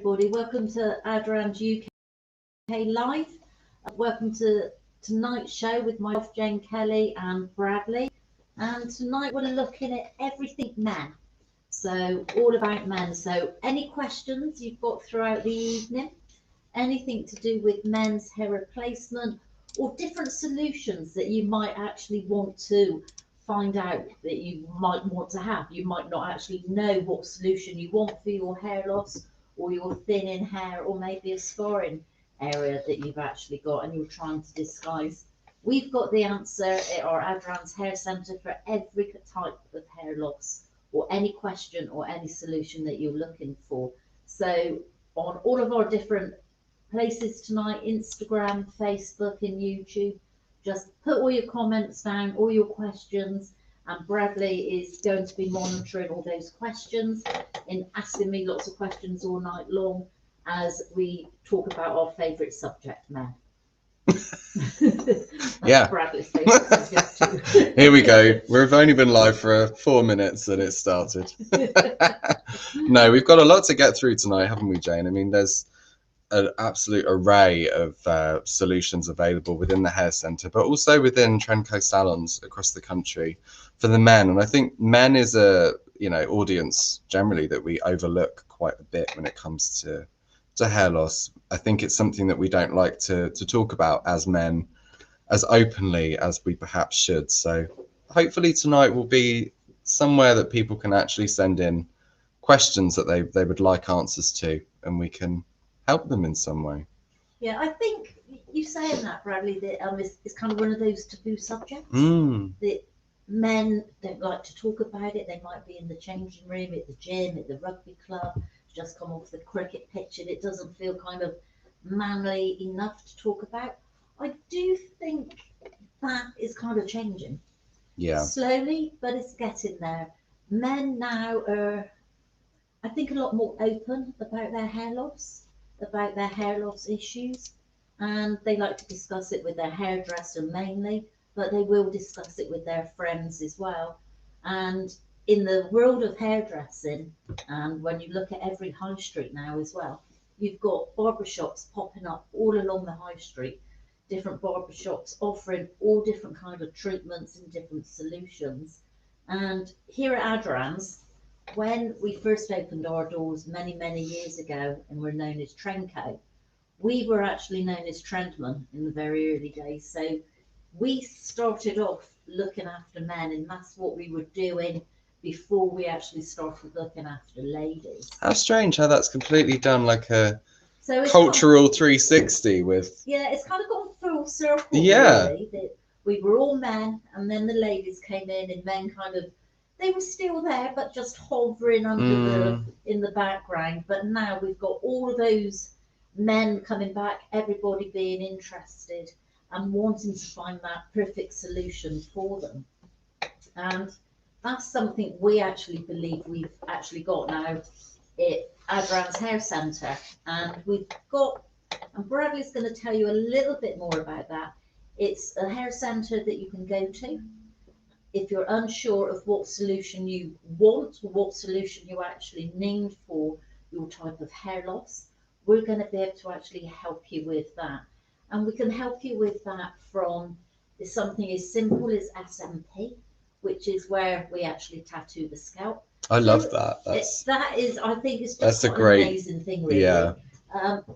everybody. Welcome to Aderans UK Live. Welcome to tonight's show with myself, Jane Kelly and Bradley. And tonight we're looking at everything men. So all about men. So any questions you've got throughout the evening, anything to do with men's hair replacement or different solutions that you might actually want to find out that you might want to have. You might not actually know what solution you want for your hair loss or your thinning hair, or maybe a scarring area that you've actually got and you're trying to disguise. We've got the answer at our Aderans Hair Centre for every type of hair loss or any question or any solution that you're looking for. So on all of our different places tonight, Instagram, Facebook and YouTube, just put all your comments down, all your questions, and Bradley is going to be monitoring all those questions and asking me lots of questions all night long as we talk about our favourite subject, men. Yeah. Bradley's favourite subject too. Here we go. We've only been live for 4 minutes and it started. No, we've got a lot to get through tonight, haven't we, Jane? I mean, there's an absolute array of solutions available within the hair centre, but also within Trenco salons across the country for the men. And I think men is a audience generally that we overlook quite a bit when it comes to hair loss. I think it's something that we don't like to talk about as men as openly as we perhaps should. So hopefully tonight will be somewhere that people can actually send in questions that they would like answers to, and we can help them in some way. Yeah, I think you saying that, Bradley, that it's kind of one of those taboo subjects that men don't like to talk about it. They might be in the changing room, at the gym, at the rugby club, just come off the cricket pitch, and it doesn't feel kind of manly enough to talk about. I do think that is kind of changing. Yeah. Slowly, but it's getting there. Men now are, I think, a lot more open about their hair loss, about their hair loss issues, and they like to discuss it with their hairdresser mainly, but they will discuss it with their friends as well. And in the world of hairdressing, and when you look at every high street now as well, you've got barbershops popping up all along the high street, different barbershops offering all different kind of treatments and different solutions. And here at Aderans, when we first opened our doors many years ago and were known as Trenco, we were actually known as Trendmen in the very early days. So we started off looking after men, and that's what we were doing before we actually started looking after ladies. How strange how that's completely done like a cultural 360 with... Yeah, it's kind of gone full circle, yeah. Really, that we were all men, and then the ladies came in, and men kind of, they were still there, but just hovering under in the background. But now we've got all of those men coming back, everybody being interested and wanting to find that perfect solution for them. And that's something we actually believe we've actually got now at Aderans Hair Centre. And we've got, and Bradley's going to tell you a little bit more about that. It's a hair centre that you can go to if you're unsure of what solution you want or what solution you actually need for your type of hair loss. We're going to be able to actually help you with that. And we can help you with that from something as simple as SMP, which is where we actually tattoo the scalp. I love that. That is, I think it's just an amazing thing, really. Yeah.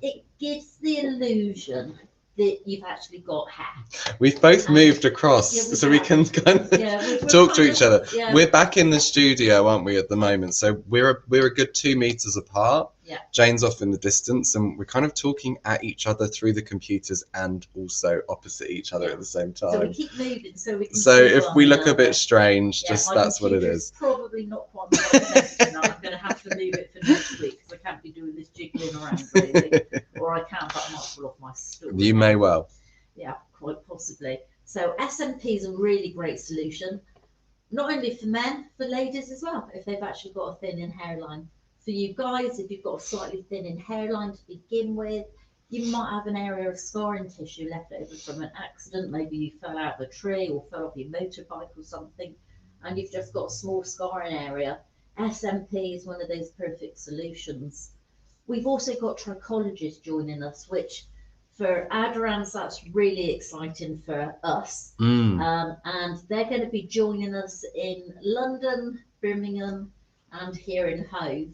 It gives the illusion that you've actually got hair. We've both moved across, so we can kind of talk to each other. Yeah. We're back in the studio, aren't we, at the moment? So we're a good 2 meters apart. Yeah. Jane's off in the distance, and we're kind of talking at each other through the computers and also opposite each other at the same time. So we keep moving, so we can. So if we look a bit strange, just that's what it is. Probably not quite my best tonight. I'm going to have to move it for next week because I can't be doing this jiggling around really, or I can, but I might fall off my stool. You may well. Yeah, quite possibly. So SMP is a really great solution, not only for men, for ladies as well, if they've actually got a thinning hairline. For you guys, if you've got a slightly thinning hairline to begin with, you might have an area of scarring tissue left over from an accident. Maybe you fell out of a tree or fell off your motorbike or something, and you've just got a small scarring area. SMP is one of those perfect solutions. We've also got trichologists joining us, which for Aderans, that's really exciting for us. And they're going to be joining us in London, Birmingham, and here in Hove.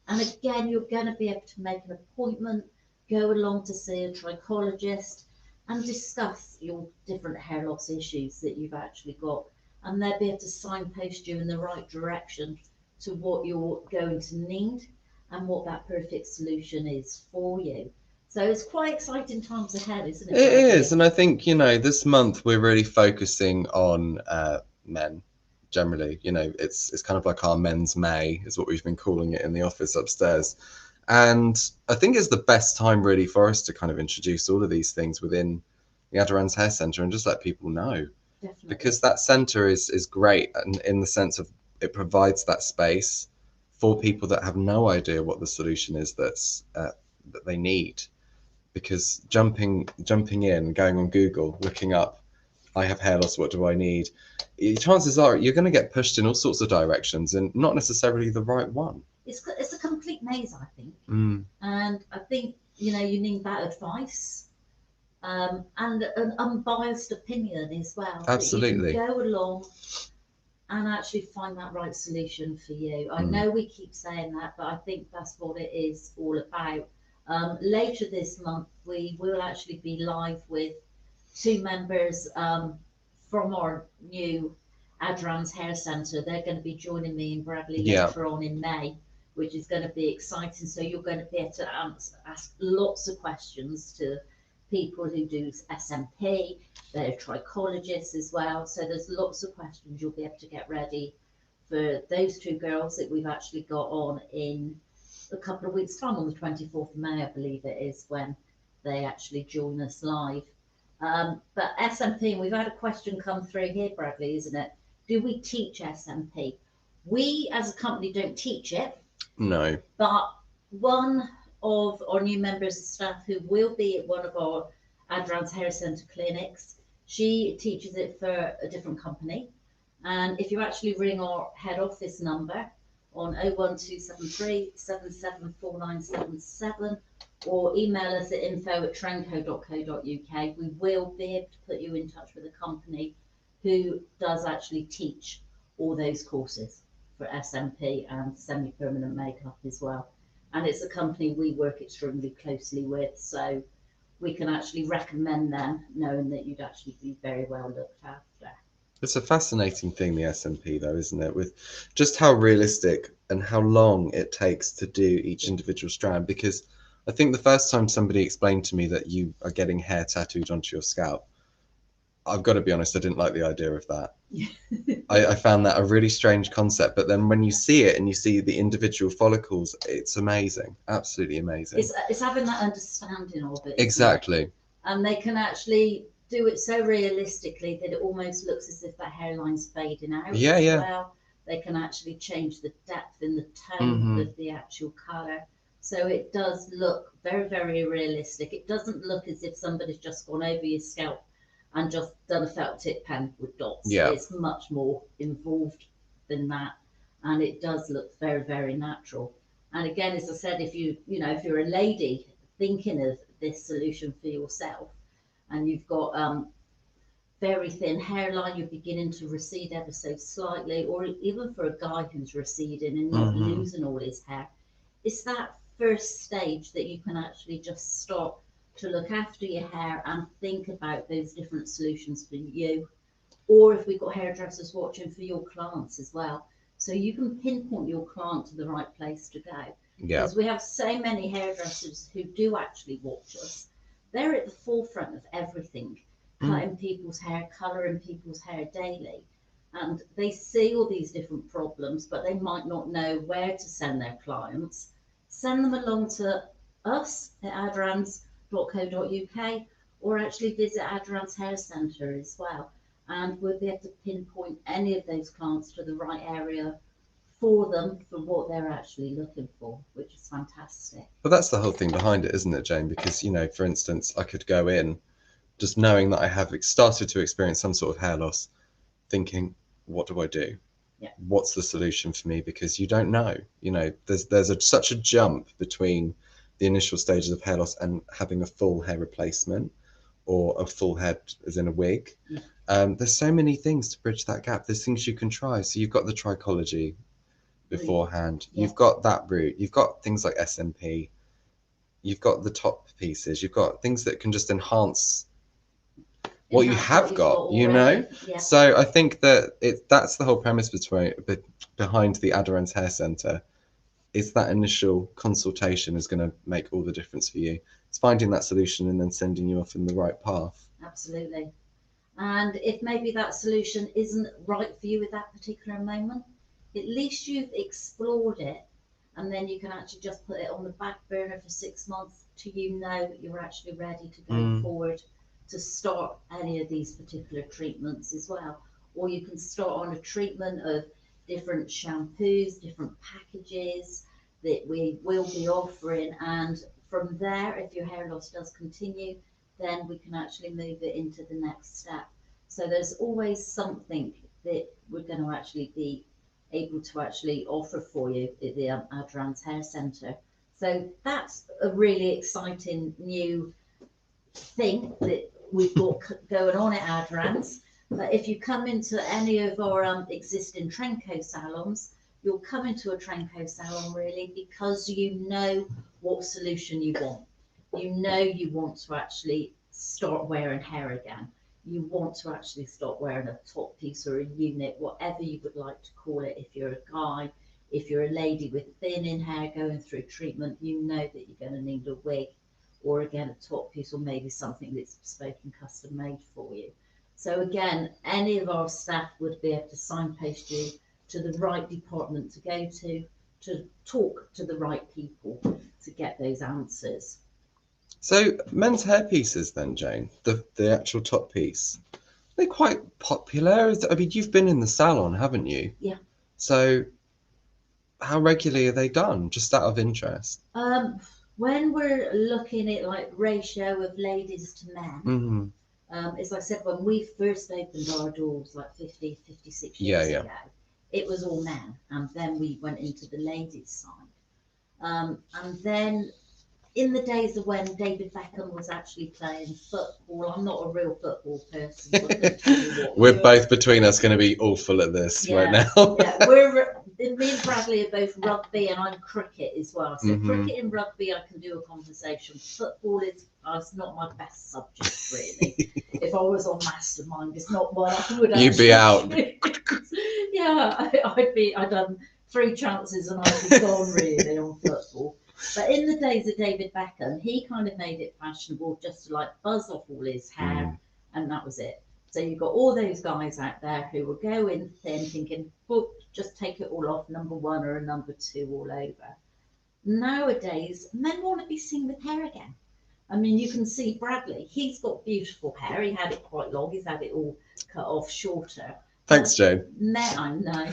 And again, you're going to be able to make an appointment, go along to see a trichologist, and discuss your different hair loss issues that you've actually got. And they'll be able to signpost you in the right direction to what you're going to need and what that perfect solution is for you. So it's quite exciting times ahead, isn't it? It is, and I think, you know, this month we're really focusing on men generally. You know, it's kind of like our Men's May is what we've been calling it in the office upstairs. And I think it's the best time really for us to kind of introduce all of these things within the Aderans Hair Centre and just let people know. Definitely. Because that centre is great, and in the sense of it provides that space for people that have no idea what the solution is that they need. Because jumping in, going on Google, looking up, I have hair loss, what do I need? Chances are you're going to get pushed in all sorts of directions and not necessarily the right one. It's a complete maze, I think. Mm. And I think, you know, you need that advice and an unbiased opinion as well. Absolutely. That you can go along and actually find that right solution for you. I know we keep saying that, but I think that's what it is all about. Later this month, we will actually be live with 2 members from our new Aderans Hair Centre. They're going to be joining me and Bradley later on in May, which is going to be exciting. So you're going to be able to ask lots of questions to people who do SMP. They're trichologists as well. So there's lots of questions you'll be able to get ready for those 2 girls that we've actually got on in a couple of weeks' time, on the 24th of May, I believe it is, when they actually join us live. But SMP, we've had a question come through here, Bradley, isn't it? Do we teach SMP? We, as a company, don't teach it. No. But one of our new members of staff who will be at one of our Aderans Hair Centre clinics, she teaches it for a different company. And if you actually ring our head office number on 01273 774977 or email us at info@trenco.co.uk, we will be able to put you in touch with a company who does actually teach all those courses for SMP and semi-permanent makeup as well. And it's a company we work extremely closely with, so we can actually recommend them, knowing that you'd actually be very well looked after. It's a fascinating thing, the SMP, though, isn't it? With just how realistic and how long it takes to do each individual strand. Because I think the first time somebody explained to me that you are getting hair tattooed onto your scalp, I've got to be honest, I didn't like the idea of that. I found that a really strange concept. But then when you see it and you see the individual follicles, it's amazing. Absolutely amazing. It's having that understanding of it. Exactly. And they can actually do it so realistically that it almost looks as if that hairline's fading out as well. They can actually change the depth and the tone of the actual colour. So it does look very, very realistic. It doesn't look as if somebody's just gone over your scalp and just done a felt tip pen with dots. Yeah. It's much more involved than that. And it does look very, very natural. And again, as I said, if you're a lady thinking of this solution for yourself, and you've got very thin hairline, you're beginning to recede ever so slightly, or even for a guy who's receding and not losing all his hair, it's that first stage that you can actually just start to look after your hair and think about those different solutions for you. Or if we've got hairdressers watching, for your clients as well. So you can pinpoint your client to the right place to go. Yeah. Because we have so many hairdressers who do actually watch us. They're at the forefront of everything, cutting people's hair, colouring people's hair daily. And they see all these different problems, but they might not know where to send their clients. Send them along to us at aderans.co.uk, or actually visit Aderans Hair Centre as well. And we'll be able to pinpoint any of those clients to the right area for them, for what they're actually looking for, which is fantastic. But that's the whole thing behind it, isn't it, Jane? Because, you know, for instance, I could go in just knowing that I have started to experience some sort of hair loss, thinking, what do I do? Yeah. What's the solution for me? Because you don't know. You know, there's such a jump between the initial stages of hair loss and having a full hair replacement or a full head as in a wig. There's so many things to bridge that gap. There's things you can try. So you've got the trichology beforehand. You've got that route. You've got things like SMP. You've got the top pieces. You've got things that can just enhance what you have got, you know? So I think that that's the whole premise behind the Aderans Hair Centre. Is that initial consultation is going to make all the difference for you. It's finding that solution and then sending you off in the right path. Absolutely. And if maybe that solution isn't right for you at that particular moment, at least you've explored it, and then you can actually just put it on the back burner for 6 months till you know that you're actually ready to go forward to start any of these particular treatments as well. Or you can start on a treatment of different shampoos, different packages that we will be offering, and from there, if your hair loss does continue, then we can actually move it into the next step. So there's always something that we're going to actually be able to actually offer for you at the Aderans Hair Centre. So that's a really exciting new thing that we've got going on at Aderans. But if you come into any of our existing Trenco salons, you'll come into a Trenco salon really because you know what solution you want. You know you want to actually start wearing hair again. You want to actually start wearing a top piece or a unit, whatever you would like to call it. If you're a guy, if you're a lady with thinning hair going through treatment, you know that you're going to need a wig or again a top piece or maybe something that's bespoke and custom made for you. So again, any of our staff would be able to signpost you to the right department to go to talk to the right people to get those answers. So men's hair pieces then, Jane, the actual top piece, they're quite popular. I mean, you've been in the salon, haven't you? Yeah. So how regularly are they done, just out of interest? When we're looking at like ratio of ladies to men, as I said, when we first opened our doors like 56 years ago, it was all men, and then we went into the ladies side. And then in the days of when David Beckham was actually playing football, I'm not a real football person, so I couldn't tell you what. We're both between us going to be awful at this right now. Me and Bradley are both rugby, and I'm cricket as well. So cricket and rugby, I can do a conversation. Football is not my best subject really. If I was on Mastermind, it's not one I would. You'd be out. I'd done 3 chances and I'd be gone really on football. But in the days of David Beckham, he kind of made it fashionable just to like buzz off all his hair, and that was it. So you've got all those guys out there who will go in thin thinking, well, just take it all off, number 1 or a number 2 all over. Nowadays, men want to be seen with hair again. I mean, you can see Bradley, he's got beautiful hair. He had it quite long. He's had it all cut off shorter. Thanks, Jane. I know.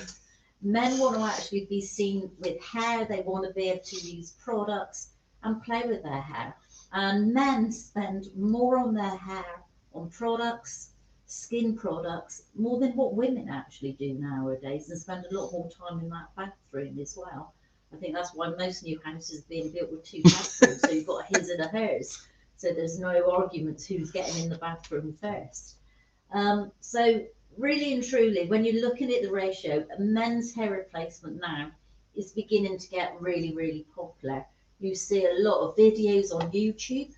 Men want to actually be seen with hair. They want to be able to use products and play with their hair. And men spend more on their hair, on products, skin products, more than what women actually do nowadays, and spend a lot more time in that bathroom as well. I think that's why most new houses are being built with 2 bathrooms. So you've got his and a hers. So there's no arguments who's getting in the bathroom first. So really and truly, when you're looking at the ratio, men's hair replacement now is beginning to get really, really popular. You see a lot of videos on YouTube.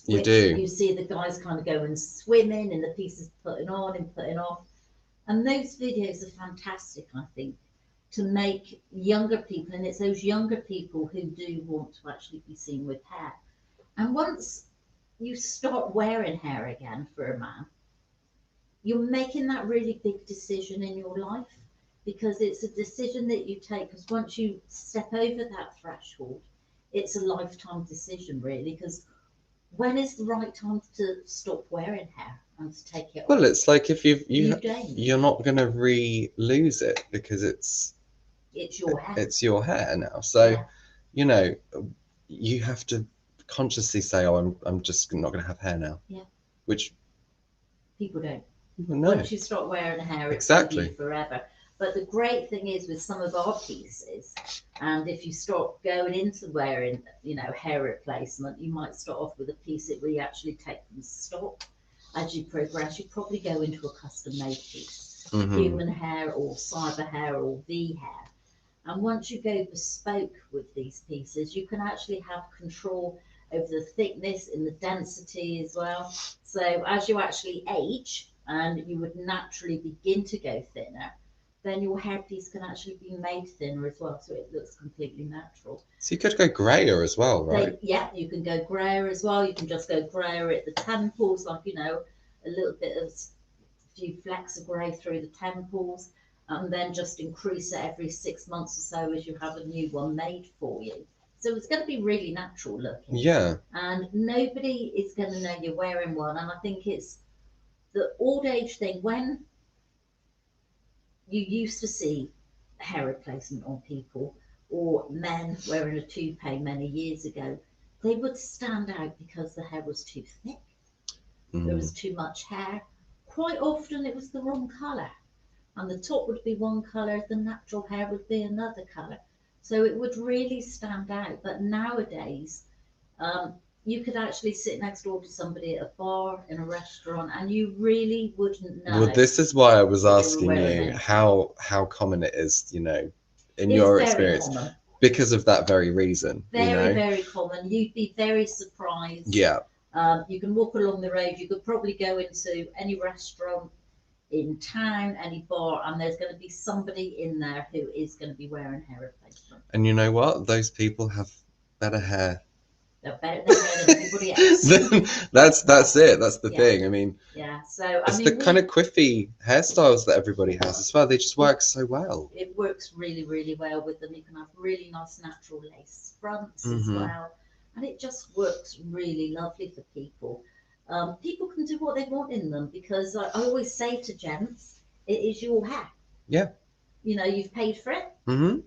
You do. You see the guys kind of going swimming and the pieces putting on and putting off. And those videos are fantastic, I think, to make younger people, and it's those younger people who do want to actually be seen with hair. And once you start wearing hair again for a man, you're making that really big decision in your life, because it's a decision that you take, because once you step over that threshold, it's a lifetime decision really, because when is the right time to stop wearing hair and to take it off? Well, it's like if you're not going to lose it, because it's your hair. It's your hair now. So, you know, you have to consciously say, oh, I'm just not going to have hair now. Yeah. Which people don't. No. Once you start wearing hair, it's exactly with you forever. But the great thing is with some of our pieces, and if you start going into wearing, you know, hair replacement, you might start off with a piece that we actually take from stock. As you progress, you probably go into a custom made piece, human hair or cyber hair or V hair. And once you go bespoke with these pieces, you can actually have control over the thickness and the density as well. So as you actually age and you would naturally begin to go thinner, then your hairpiece can actually be made thinner as well, so it looks completely natural. So you could go grayer as well, right? Yeah, you can go grayer as well. You can just go grayer at the temples, like, you know, a little bit of few flecks of grey through the temples, and then just increase it every 6 months or so as you have a new one made for you. So it's going to be really natural looking. Yeah. And nobody is going to know you're wearing one. And I think it's the old age thing. When you used to see hair replacement on people or men wearing a toupee many years ago, they would stand out because the hair was too thick. There was too much hair. Quite often it was the wrong colour. And the top would be one colour, the natural hair would be another colour. So it would really stand out. But nowadays, you could actually sit next door to somebody at a bar, in a restaurant, and you really wouldn't know. Well, this is why I was asking you it. how common it is, you know, in It's your very experience, common. because of that very reason. Very, you know? very common. You'd be very surprised. Yeah. You can walk along the road. You could probably go into any restaurant in town, any bar, and there's going to be somebody in there who is going to be wearing hair replacement. And you know what? Those people have better hair. They're better than everybody else. That's it. That's the thing. I mean, yeah. So it's the kind of quiffy hairstyles that everybody has as well. They just work so well. It works really, really well with them. You can have really nice natural lace fronts as well, and it just works really lovely for people. People can do what they want in them, because I always say to gents, it is your hair. Yeah. You know, you've paid for it.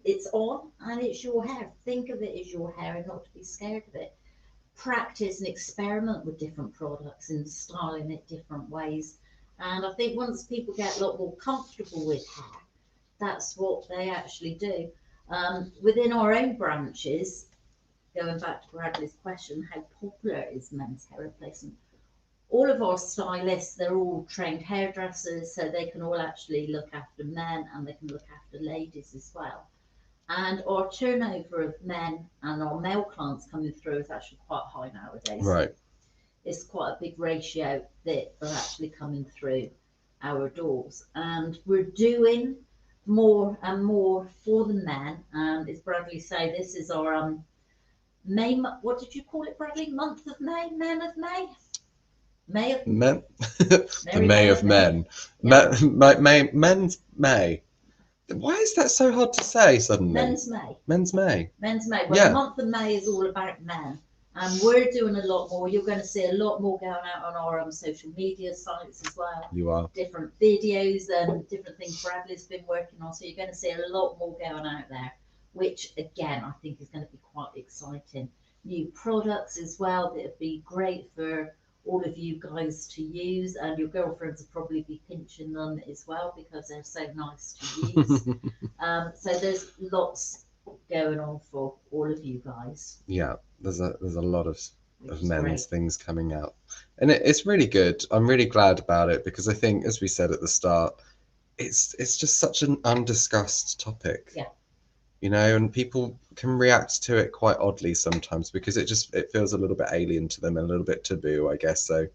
It's on, and it's your hair. Think of it as your hair, and not to be scared of it. Practice and experiment with different products and styling it different ways. And I think once people get a lot more comfortable with hair, that's what they actually do. Within our own branches, going back to Bradley's question, how popular is men's hair replacement? All of our stylists, they're all trained hairdressers, so they can all actually look after men and they can look after ladies as well. And our turnover of men and our male clients coming through is actually quite high nowadays. Right. It's quite a big ratio that are actually coming through our doors. And we're doing more and more for the men. And as Bradley say, this is our May, what did you call it, Bradley? Month of May? Men of May? May of Men. The May of Men. Yeah. Men's May. Why is that so hard to say suddenly? Men's May. Men's May. Men's May. Well, Yeah. the month of May is all about men. And we're doing a lot more. You're going to see a lot more going out on our social media sites as well. You are. Different videos and different things Bradley's been working on. So you're going to see a lot more going out there, which again, I think is going to be quite exciting. New products as well that would be great for all of you guys to use, and your girlfriends will probably be pinching them as well because they're so nice to use. So there's lots going on for all of you guys. Yeah, there's a lot of men's things coming out, and it's really good. I'm really glad about it, because I think, as we said at the start, it's just such an undiscussed topic. Yeah. You know, and people can react to it quite oddly sometimes, because it feels a little bit alien to them and a little bit taboo, I guess. So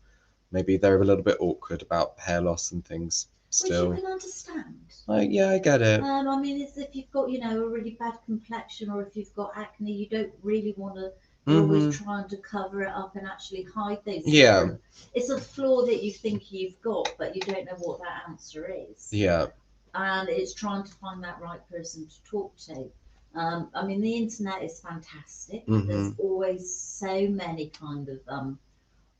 maybe they're a little bit awkward about hair loss and things still. Which you can understand. Yeah, I get it. I mean, it's if you've got, you know, a really bad complexion, or if you've got acne, you don't really want to. You're always trying to cover it up and actually hide those. Yeah. It's a flaw that you think you've got, but you don't know what that answer is. Yeah. And it's trying to find that right person to talk to. I mean, the internet is fantastic. There's always so many kind of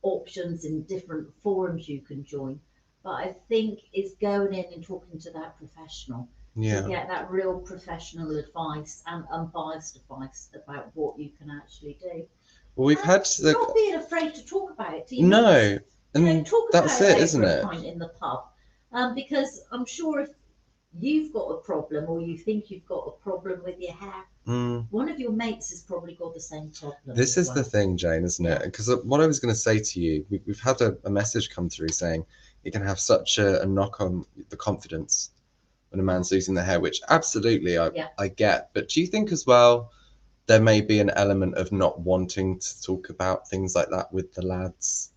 options in different forums you can join. But I think it's going in and talking to that professional to get that real professional advice and unbiased advice about what you can actually do. Well, we've had the. Not being afraid to talk about it. No, and talk that's about it, isn't over a it? pint in the pub, because I'm sure if you've got a problem or you think you've got a problem with your hair, one of your mates has probably got the same problem. This is the thing, Jane, isn't it? Because what I was going to say to you, we've had a message come through saying it can have such a knock on the confidence when a man's losing their hair, which absolutely I get. But do you think as well there may be an element of not wanting to talk about things like that with the lads?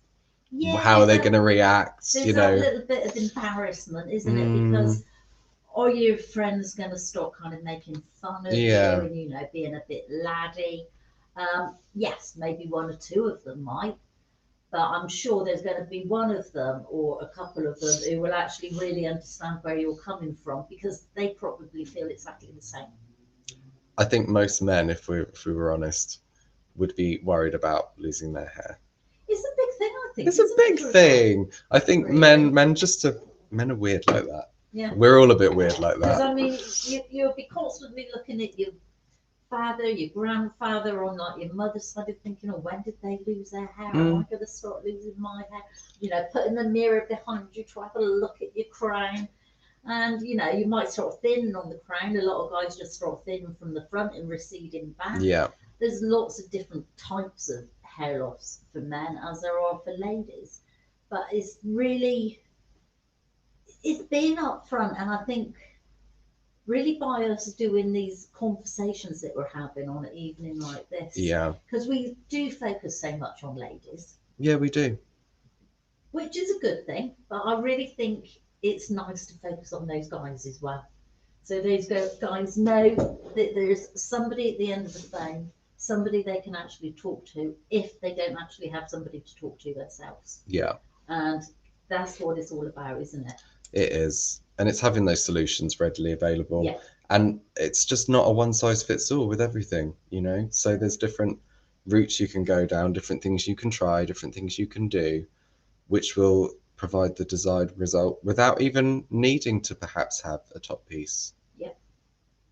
Yeah, how are they going to react? There's you know, a little bit of embarrassment, isn't it? Because are your friends going to stop kind of making fun of you and, you know, being a bit laddie? Yes, maybe one or two of them might, but I'm sure there's going to be one of them or a couple of them who will actually really understand where you're coming from, because they probably feel exactly the same. I think most men, if we were honest, would be worried about losing their hair. It's a big thing, I think. It's a big thing. I think really. men are weird like that. Yeah. We're all a bit weird like that. Because I mean, you'll be constantly looking at your father, your grandfather, on like your mother's side, of thinking, oh, when did they lose their hair? Am I going to start losing my hair? You know, putting the mirror behind you to have a look at your crown. And, you know, you might start thinning on the crown. A lot of guys just start thinning from the front and receding back. Yeah. There's lots of different types of hair loss for men as there are for ladies. But it's really, it's being upfront, and I think really by us doing these conversations that we're having on an evening like this. Yeah. Because we do focus so much on ladies. Yeah, we do. Which is a good thing, but I really think it's nice to focus on those guys as well. So those guys know that there's somebody at the end of the phone, somebody they can actually talk to if they don't actually have somebody to talk to themselves. Yeah. And that's what it's all about, isn't it? It is. And it's having those solutions readily available. Yeah. And it's just not a one size fits all with everything, you know? So there's different routes you can go down, different things you can try, different things you can do, which will provide the desired result without even needing to perhaps have a top piece. Yeah.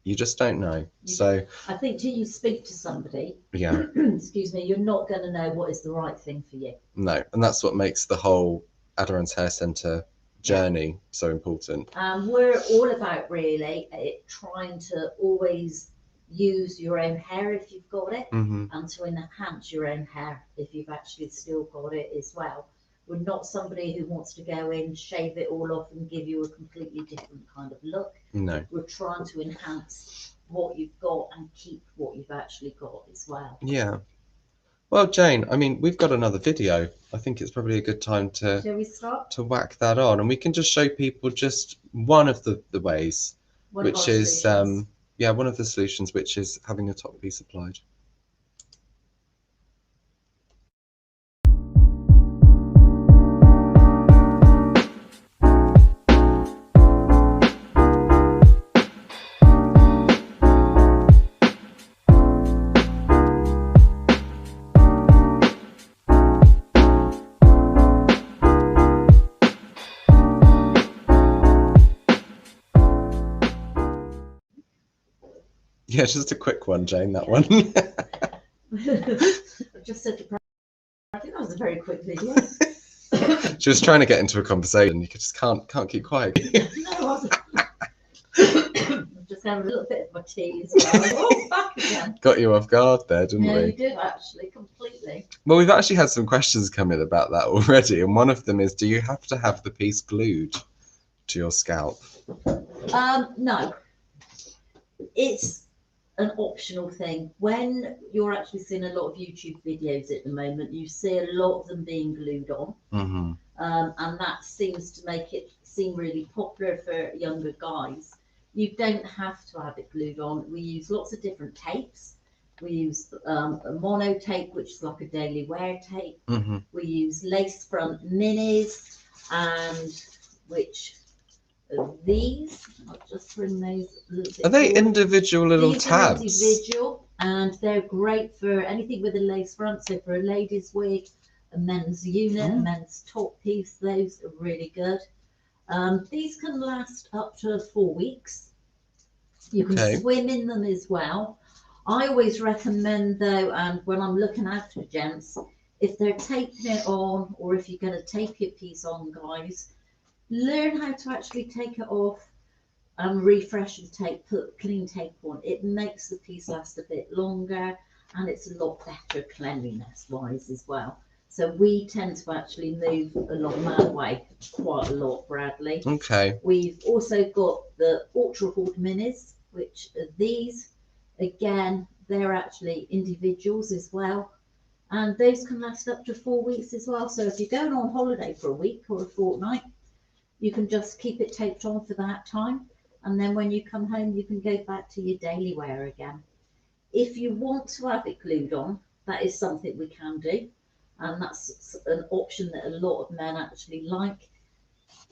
You just don't know. I think till you speak to somebody, excuse me, you're not going to know what is the right thing for you. No, and that's what makes the whole Aderans Hair Centre journey so important. We're all about really trying to always use your own hair if you've got it, and to enhance your own hair if you've actually still got it as well. We're not somebody who wants to go in, shave it all off and give you a completely different kind of look. No. We're trying to enhance what you've got and keep what you've actually got as well. Yeah. Well, Jane, I mean, we've got another video. I think it's probably a good time to Shall we start? To whack that on, and we can just show people just one of the ways, which is one of the solutions, which is having a top piece applied. Yeah, just a quick one, Jane, that one. I just said to Brad, I think that was a very quick video. She was trying to get into a conversation. You just can't keep quiet. No, I wasn't. I'm just having a little bit of my tea as well. Oh, back again. Got you off guard there, didn't we? Yeah, you did actually, completely. Well, we've actually had some questions come in about that already, and one of them is, do you have to have the piece glued to your scalp? No. It's an optional thing. When you're actually seeing a lot of YouTube videos at the moment, you see a lot of them being glued on, and that seems to make it seem really popular for younger guys. You don't have to have it glued on. We use lots of different tapes. We use a mono tape, which is like a daily wear tape. We use lace front minis, and which these, I'll just bring those a little bit. Are they individual little tabs? These are individual, and they're great for anything with a lace front. So for a lady's wig, a men's unit, a men's top piece, those are really good. These can last up to 4 weeks. You can swim in them as well. I always recommend though, and when I'm looking after gents, if they're taping it on, or if you're going to tape your piece on, guys, learn how to actually take it off and refresh the tape, put clean tape on, it makes the piece last a bit longer, and it's a lot better cleanliness wise as well. So we tend to actually move along that way quite a lot, Bradley. Okay. We've also got the Ultra Hoard Minis, which are these. Again, they're actually individuals as well. And those can last up to 4 weeks as well. So if you're going on holiday for a week or a fortnight, you can just keep it taped on for that time. And then when you come home, you can go back to your daily wear again. If you want to have it glued on, that is something we can do. And that's an option that a lot of men actually like.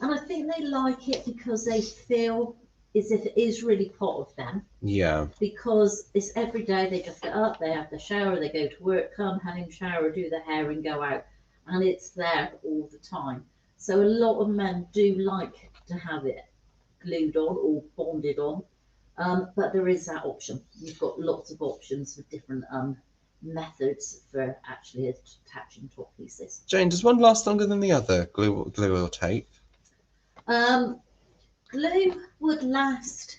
And I think they like it because they feel as if it is really part of them. Yeah. Because it's every day, they just get up, they have the shower, they go to work, come home, shower, do the hair and go out. And it's there all the time. So a lot of men do like to have it glued on or bonded on. But there is that option. You've got lots of options for different methods for actually attaching top pieces. Jane, does one last longer than the other, glue or tape? Glue would last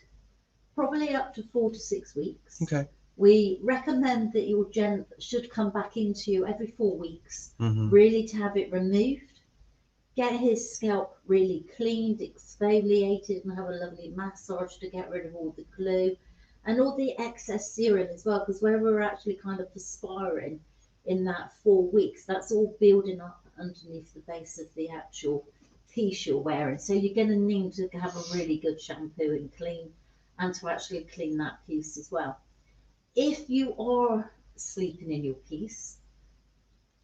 probably up to 4 to 6 weeks. Okay. We recommend that your gent should come back into you every 4 weeks, Mm-hmm. really to have it removed, get his scalp really cleaned, exfoliated, and have a lovely massage to get rid of all the glue and all the excess serum as well, because where we're actually kind of perspiring in that 4 weeks, that's all building up underneath the base of the actual piece you're wearing. So you're going to need to have a really good shampoo and clean, and to actually clean that piece as well. If you are sleeping in your piece,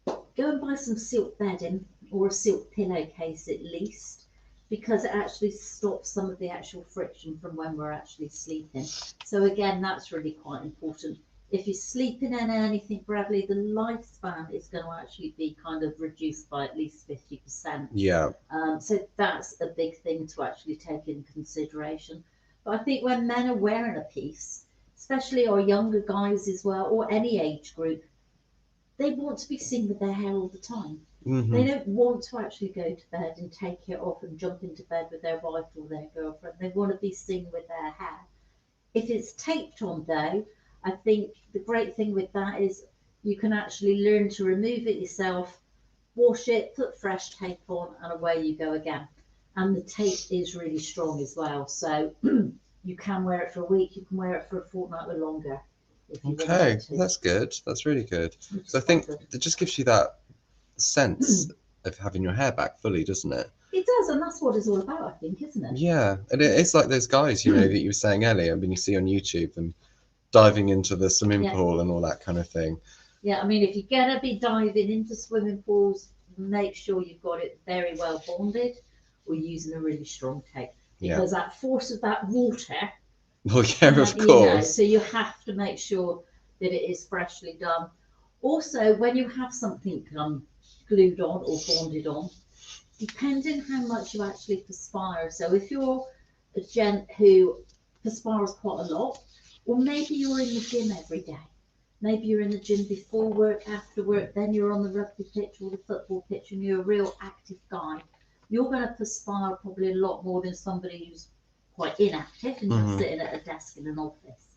go and buy some silk bedding or a silk pillowcase at least, because it actually stops some of the actual friction from when we're actually sleeping. So again, that's really quite important. If you're sleeping in anything, Bradley, the lifespan is going to actually be kind of reduced by at least 50%. Yeah. So that's a big thing to actually take into consideration. But I think when men are wearing a piece, especially our younger guys as well, or any age group, they want to be seen with their hair all the time. Mm-hmm. They don't want to actually go to bed and take it off and jump into bed with their wife or their girlfriend. They want to be seen with their hair. If it's taped on though, I think the great thing with that is you can actually learn to remove it yourself, wash it, put fresh tape on, and away you go again. And the tape is really strong as well. So you can wear it for a week, you can wear it for a fortnight or longer. If you Okay, want to. that's good. That's really good. Which So I is think quite good. it just gives you that sense of having your hair back fully, doesn't it? It does, and that's what it's all about, I think, isn't it? Yeah, and it's like those guys, you know, that you were saying earlier. I mean, you see on YouTube them diving into the swimming Yeah. pool and all that kind of thing. Yeah, I mean, if you're going to be diving into swimming pools, make sure you've got it very well bonded or using a really strong tape. Yeah. Because that force of that water, Well, yeah, of you know, course. so you have to make sure that it is freshly done. Also, when you have something glued on or bonded on, depending how much you actually perspire. So if you're a gent who perspires quite a lot, or maybe you're in the gym every day. Maybe you're in the gym before work, after work, then you're on the rugby pitch or the football pitch and you're a real active guy. You're going to perspire probably a lot more than somebody who's quite inactive and just sitting at a desk in an office.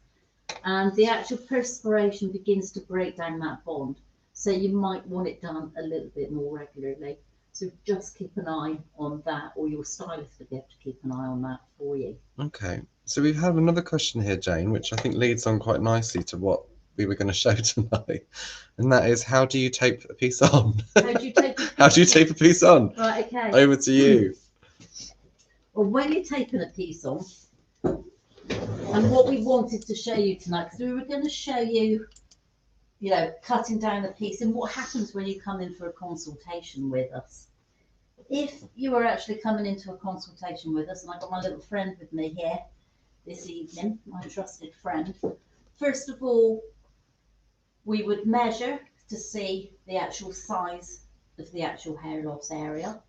And the actual perspiration begins to break down that bond. So you might want it done a little bit more regularly. So just keep an eye on that, or your stylist will be able to keep an eye on that for you. Okay, so we've had another question here, Jane, which I think leads on quite nicely to what we were going to show tonight, and that is, how do you tape a piece on? How do you tape a piece How do you tape a piece on? Right, okay. Over to you. Well, when you're taping a piece on, and what we wanted to show you tonight, because we were going to show you, you know, cutting down the piece and what happens when you come in for a consultation with us. If you are actually coming into a consultation with us, and I've got my little friend with me here this evening, my trusted friend, first of all, we would measure to see the actual size of the actual hair loss area.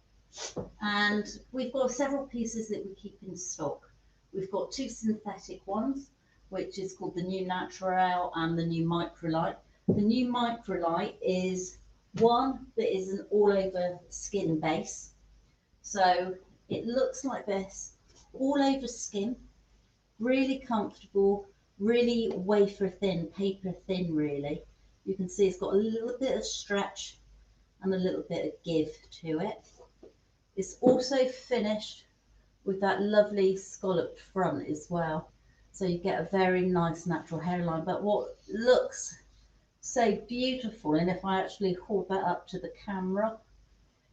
And we've got several pieces that we keep in stock. We've got 2 synthetic ones, which is called the New Natural and the New Microlite. The New Microlite is one that is an all over skin base. So it looks like this, all over skin. really comfortable, really wafer thin, paper thin really. You can see it's got a little bit of stretch and a little bit of give to it. It's also finished with that lovely scalloped front as well. So you get a very nice natural hairline. But what looks so beautiful, and if I actually hold that up to the camera,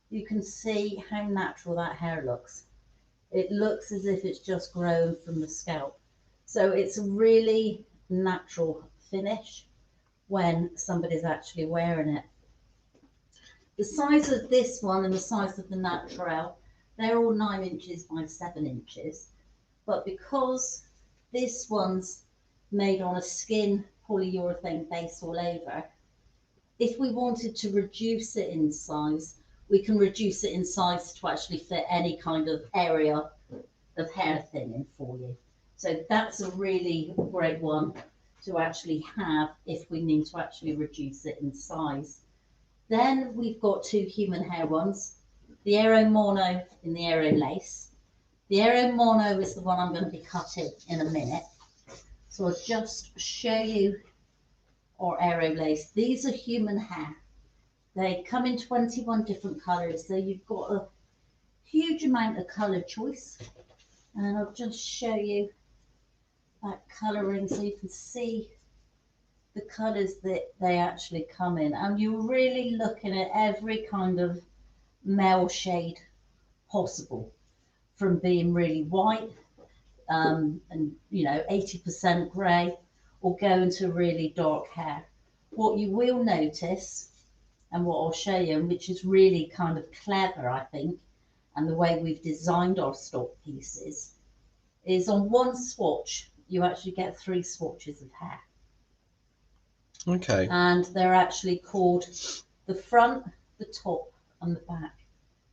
you can see how natural that hair looks. It looks as if it's just grown from the scalp. So it's a really natural finish when somebody's actually wearing it. The size of this one and the size of the natural, they're all 9 inches by 7 inches. But because this one's made on a skin polyurethane base all over, if we wanted to reduce it in size, we can reduce it in size to actually fit any kind of area of hair thinning for you. So that's a really great one to actually have if we need to actually reduce it in size. Then we've got 2 human hair ones, the Aero Mono and the Aero Lace. The Aero Mono is the one I'm going to be cutting in a minute. So I'll just show you our Aero Lace. These are human hair. They come in 21 different colours, so you've got a huge amount of colour choice. And I'll just show you that colouring so you can see the colours that they actually come in. And you're really looking at every kind of male shade possible, from being really white and 80% grey, or going to really dark hair. What you will notice, and what I'll show you, which is really kind of clever I think, and the way we've designed our stock pieces, is on one swatch you actually get 3 swatches of hair. Okay. And they're actually called the front, the top and the back.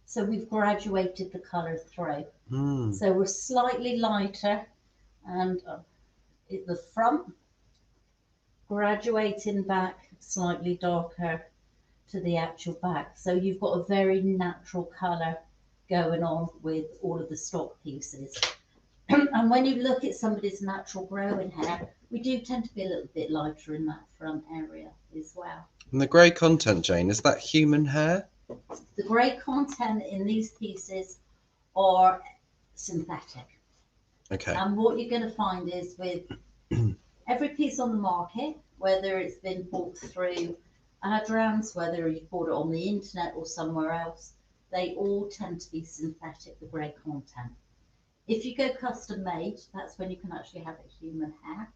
So we've graduated the colour through. So we're slightly lighter and at the front, graduating back slightly darker to the actual back. So you've got a very natural colour going on with all of the stock pieces. And when you look at somebody's natural growing hair, we do tend to be a little bit lighter in that front area as well. And the grey content, Jane, is that human hair? The grey content in these pieces are synthetic. Okay. And what you're going to find is with every piece on the market, whether it's been bought through Aderans, whether you bought it on the internet or somewhere else, they all tend to be synthetic, the grey content. If you go custom made, that's when you can actually have it human hair,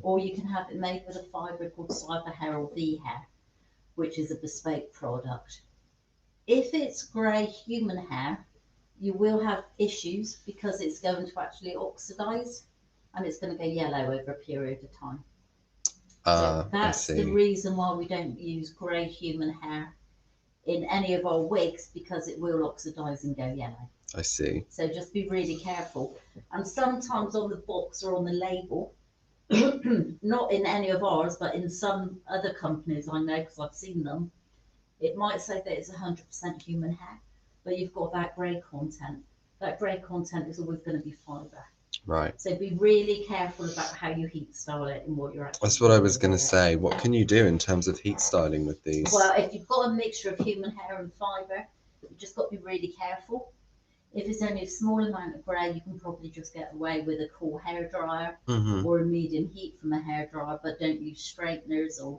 or you can have it made with a fibre called cyber hair or V hair, which is a bespoke product. If it's grey human hair, you will have issues because it's going to actually oxidise and it's going to go yellow over a period of time. So that's the reason why we don't use grey human hair in any of our wigs, because it will oxidise and go yellow. I see. So just be really careful. And sometimes on the box or on the label, not in any of ours, but in some other companies I know because I've seen them, it might say that it's 100% human hair, but you've got that grey content. That grey content is always going to be fibre. Right. So be really careful about how you heat style it and what you're actually. That's what I was going to say. What can you do in terms of heat styling with these? Well, if you've got a mixture of human hair and fibre, you've just got to be really careful. If it's only a small amount of grey, you can probably just get away with a cool hairdryer or a medium heat from a hairdryer, but don't use straighteners or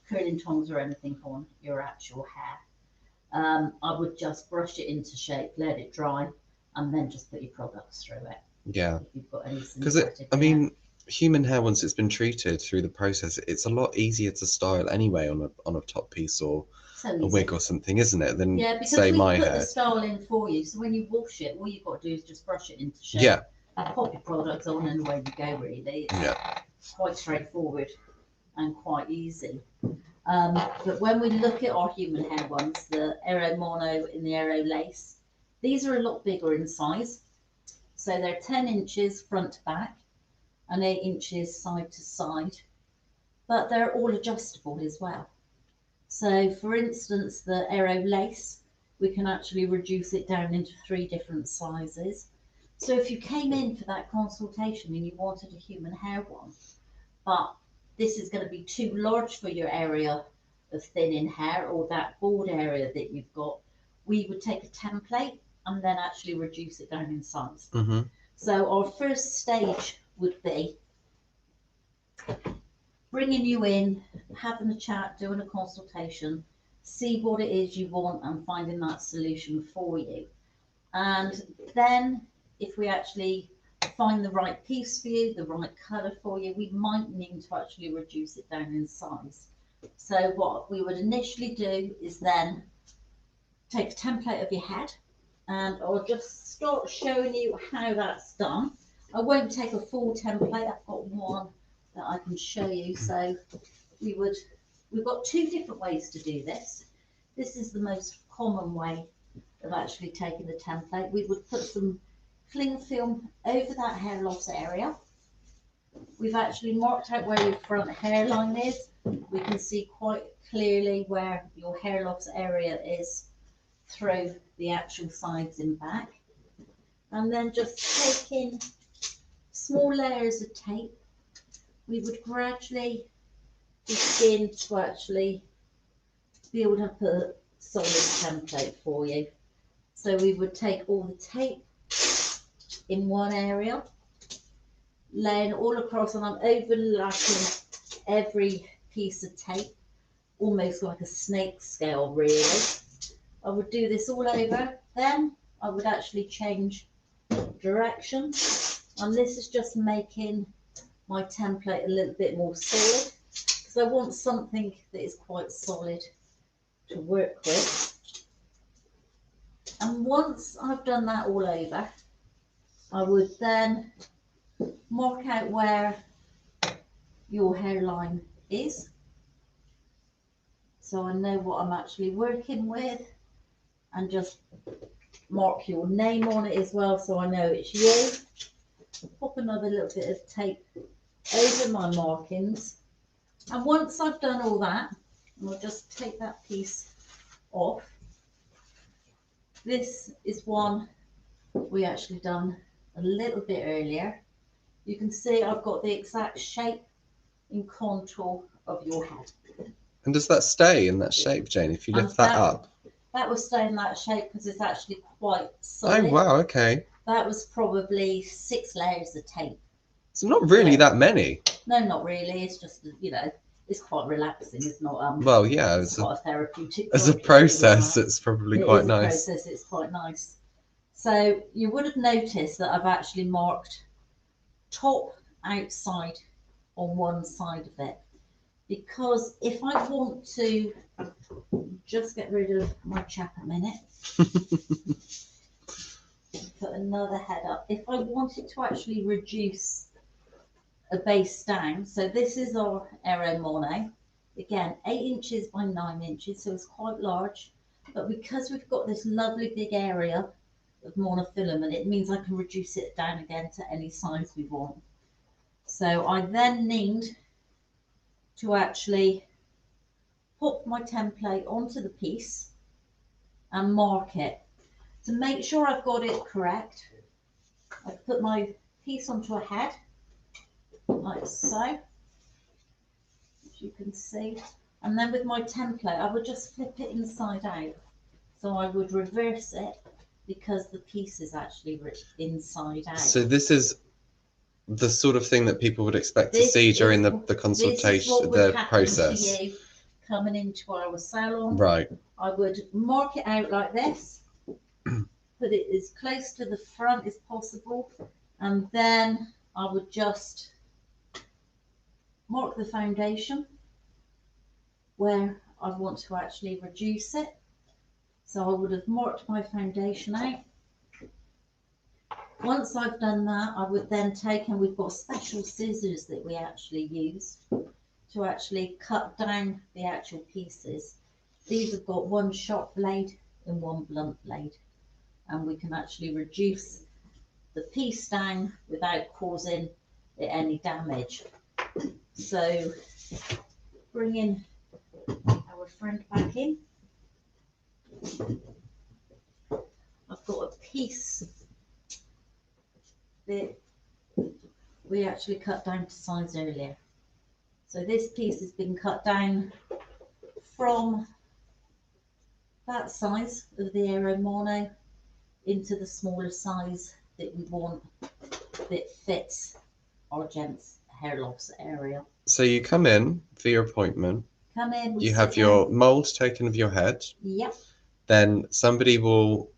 curling tongs or anything on your actual hair. I would just brush it into shape, let it dry, and then just put your products through it. Yeah. If you've got any because I mean, human hair, once it's been treated through the process, it's a lot easier to style anyway on a top piece or a wig or something, isn't it? Than say my hair. Yeah, because we put the style in for you. So when you wash it, all you've got to do is just brush it into shape. Yeah. Pop your products on and away you go. Really. It's quite straightforward and quite easy. But when we look at our human hair ones, the Aero Mono and the Aero Lace, these are a lot bigger in size. So they're 10 inches front to back and 8 inches side to side, but they're all adjustable as well. So for instance, the Aero Lace, we can actually reduce it down into 3 different sizes. So if you came in for that consultation and you wanted a human hair one, but this is going to be too large for your area of thinning hair or that bald area that you've got, we would take a template and then actually reduce it down in size. Mm-hmm. So our first stage would be bringing you in, having a chat, doing a consultation, see what it is you want and finding that solution for you. And then if we actually find the right piece for you, the right colour for you, we might need to actually reduce it down in size. So what we would initially do is then take a template of your head, and I'll just start showing you how that's done. I won't take a full template, I've got one that I can show you. So we've got two different ways to do this. This is the most common way of actually taking the template. We would put some cling film over that hair loss area. We've actually marked out where your front hairline is. We can see quite clearly where your hair loss area is through the actual sides and back. And then just taking small layers of tape, we would gradually begin to actually build up a solid template for you. So we would take all the tape in one area, laying it all across, and I'm overlapping every piece of tape, almost like a snake scale really. I would do this all over, then I would actually change direction, and this is just making my template a little bit more solid, because I want something that is quite solid to work with. And once I've done that all over, I would then mark out where your hairline is, so I know what I'm actually working with, and just mark your name on it as well, so I know it's you. Pop another little bit of tape over my markings, and once I've done all that, I'll just take that piece off. This is one we actually done a little bit earlier. You can see I've got the exact shape and contour of your head. And does that stay in that shape, Jane, if you lift that up? That will stay in that shape because it's actually quite solid. Oh, wow, okay. That was probably 6 layers of tape. So not really that many. No, not really. It's just, you know, it's quite relaxing. It's not, well, yeah, it's quite a therapeutic. As a process, it's probably quite nice. Process, it's quite nice. So you would have noticed that I've actually marked top, outside on one side of it, because if I want to just get rid of my chap a minute, put another head up. If I wanted to actually reduce a base down, so this is our Aero Mono, again 8 inches by 9 inches, so it's quite large, but because we've got this lovely big area of monofilament, it means I can reduce it down again to any size we want. So I then need to actually pop my template onto the piece and mark it. To make sure I've got it correct, I put my piece onto a head, like so, as you can see. And then with my template, I would just flip it inside out. So I would reverse it because the piece is actually inside out. So this is the sort of thing that people would expect to see during the consultation, the process. To you coming into our salon. Right. I would mark it out like this, put it as close to the front as possible, and then I would just mark the foundation where I want to actually reduce it. So I would have marked my foundation out. Once I've done that, I would then take, and we've got special scissors that we actually use to actually cut down the actual pieces. These have got one sharp blade and one blunt blade, and we can actually reduce the piece down without causing it any damage. So bringing our friend back in, I've got a piece that we actually cut down to size earlier. So this piece has been cut down from that size of the Aero Mono into the smaller size that we want that fits our gents' hair loss area. So you come in for your appointment. Come in. You have your mould taken of your head. Yep. Then somebody will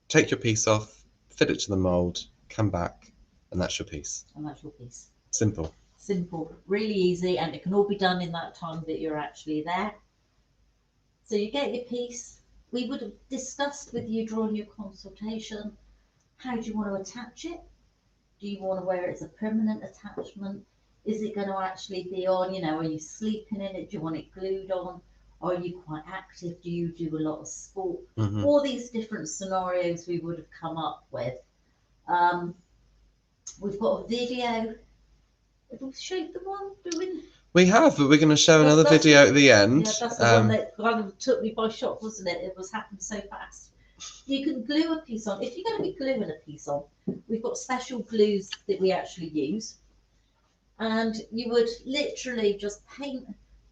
take your piece off, fit it to the mould, come back, and that's your piece. And that's your piece. Simple. Simple, really easy, and it can all be done in that time that you're actually there. So you get your piece. We would have discussed with you during your consultation, how do you want to attach it? Do you want to wear it as a permanent attachment? Is it going to actually be on, are you sleeping in it? Do you want it glued on? Are you quite active? Do you do a lot of sport? Mm-hmm. All these different scenarios we would have come up with. We've got a video. Have we showed the one doing? We have, but we're going to show another video at the end. Yeah, that's the one that kind of took me by shock, wasn't it? It was happening so fast. You can glue a piece on. If you're going to be gluing a piece on, we've got special glues that we actually use. And you would literally just paint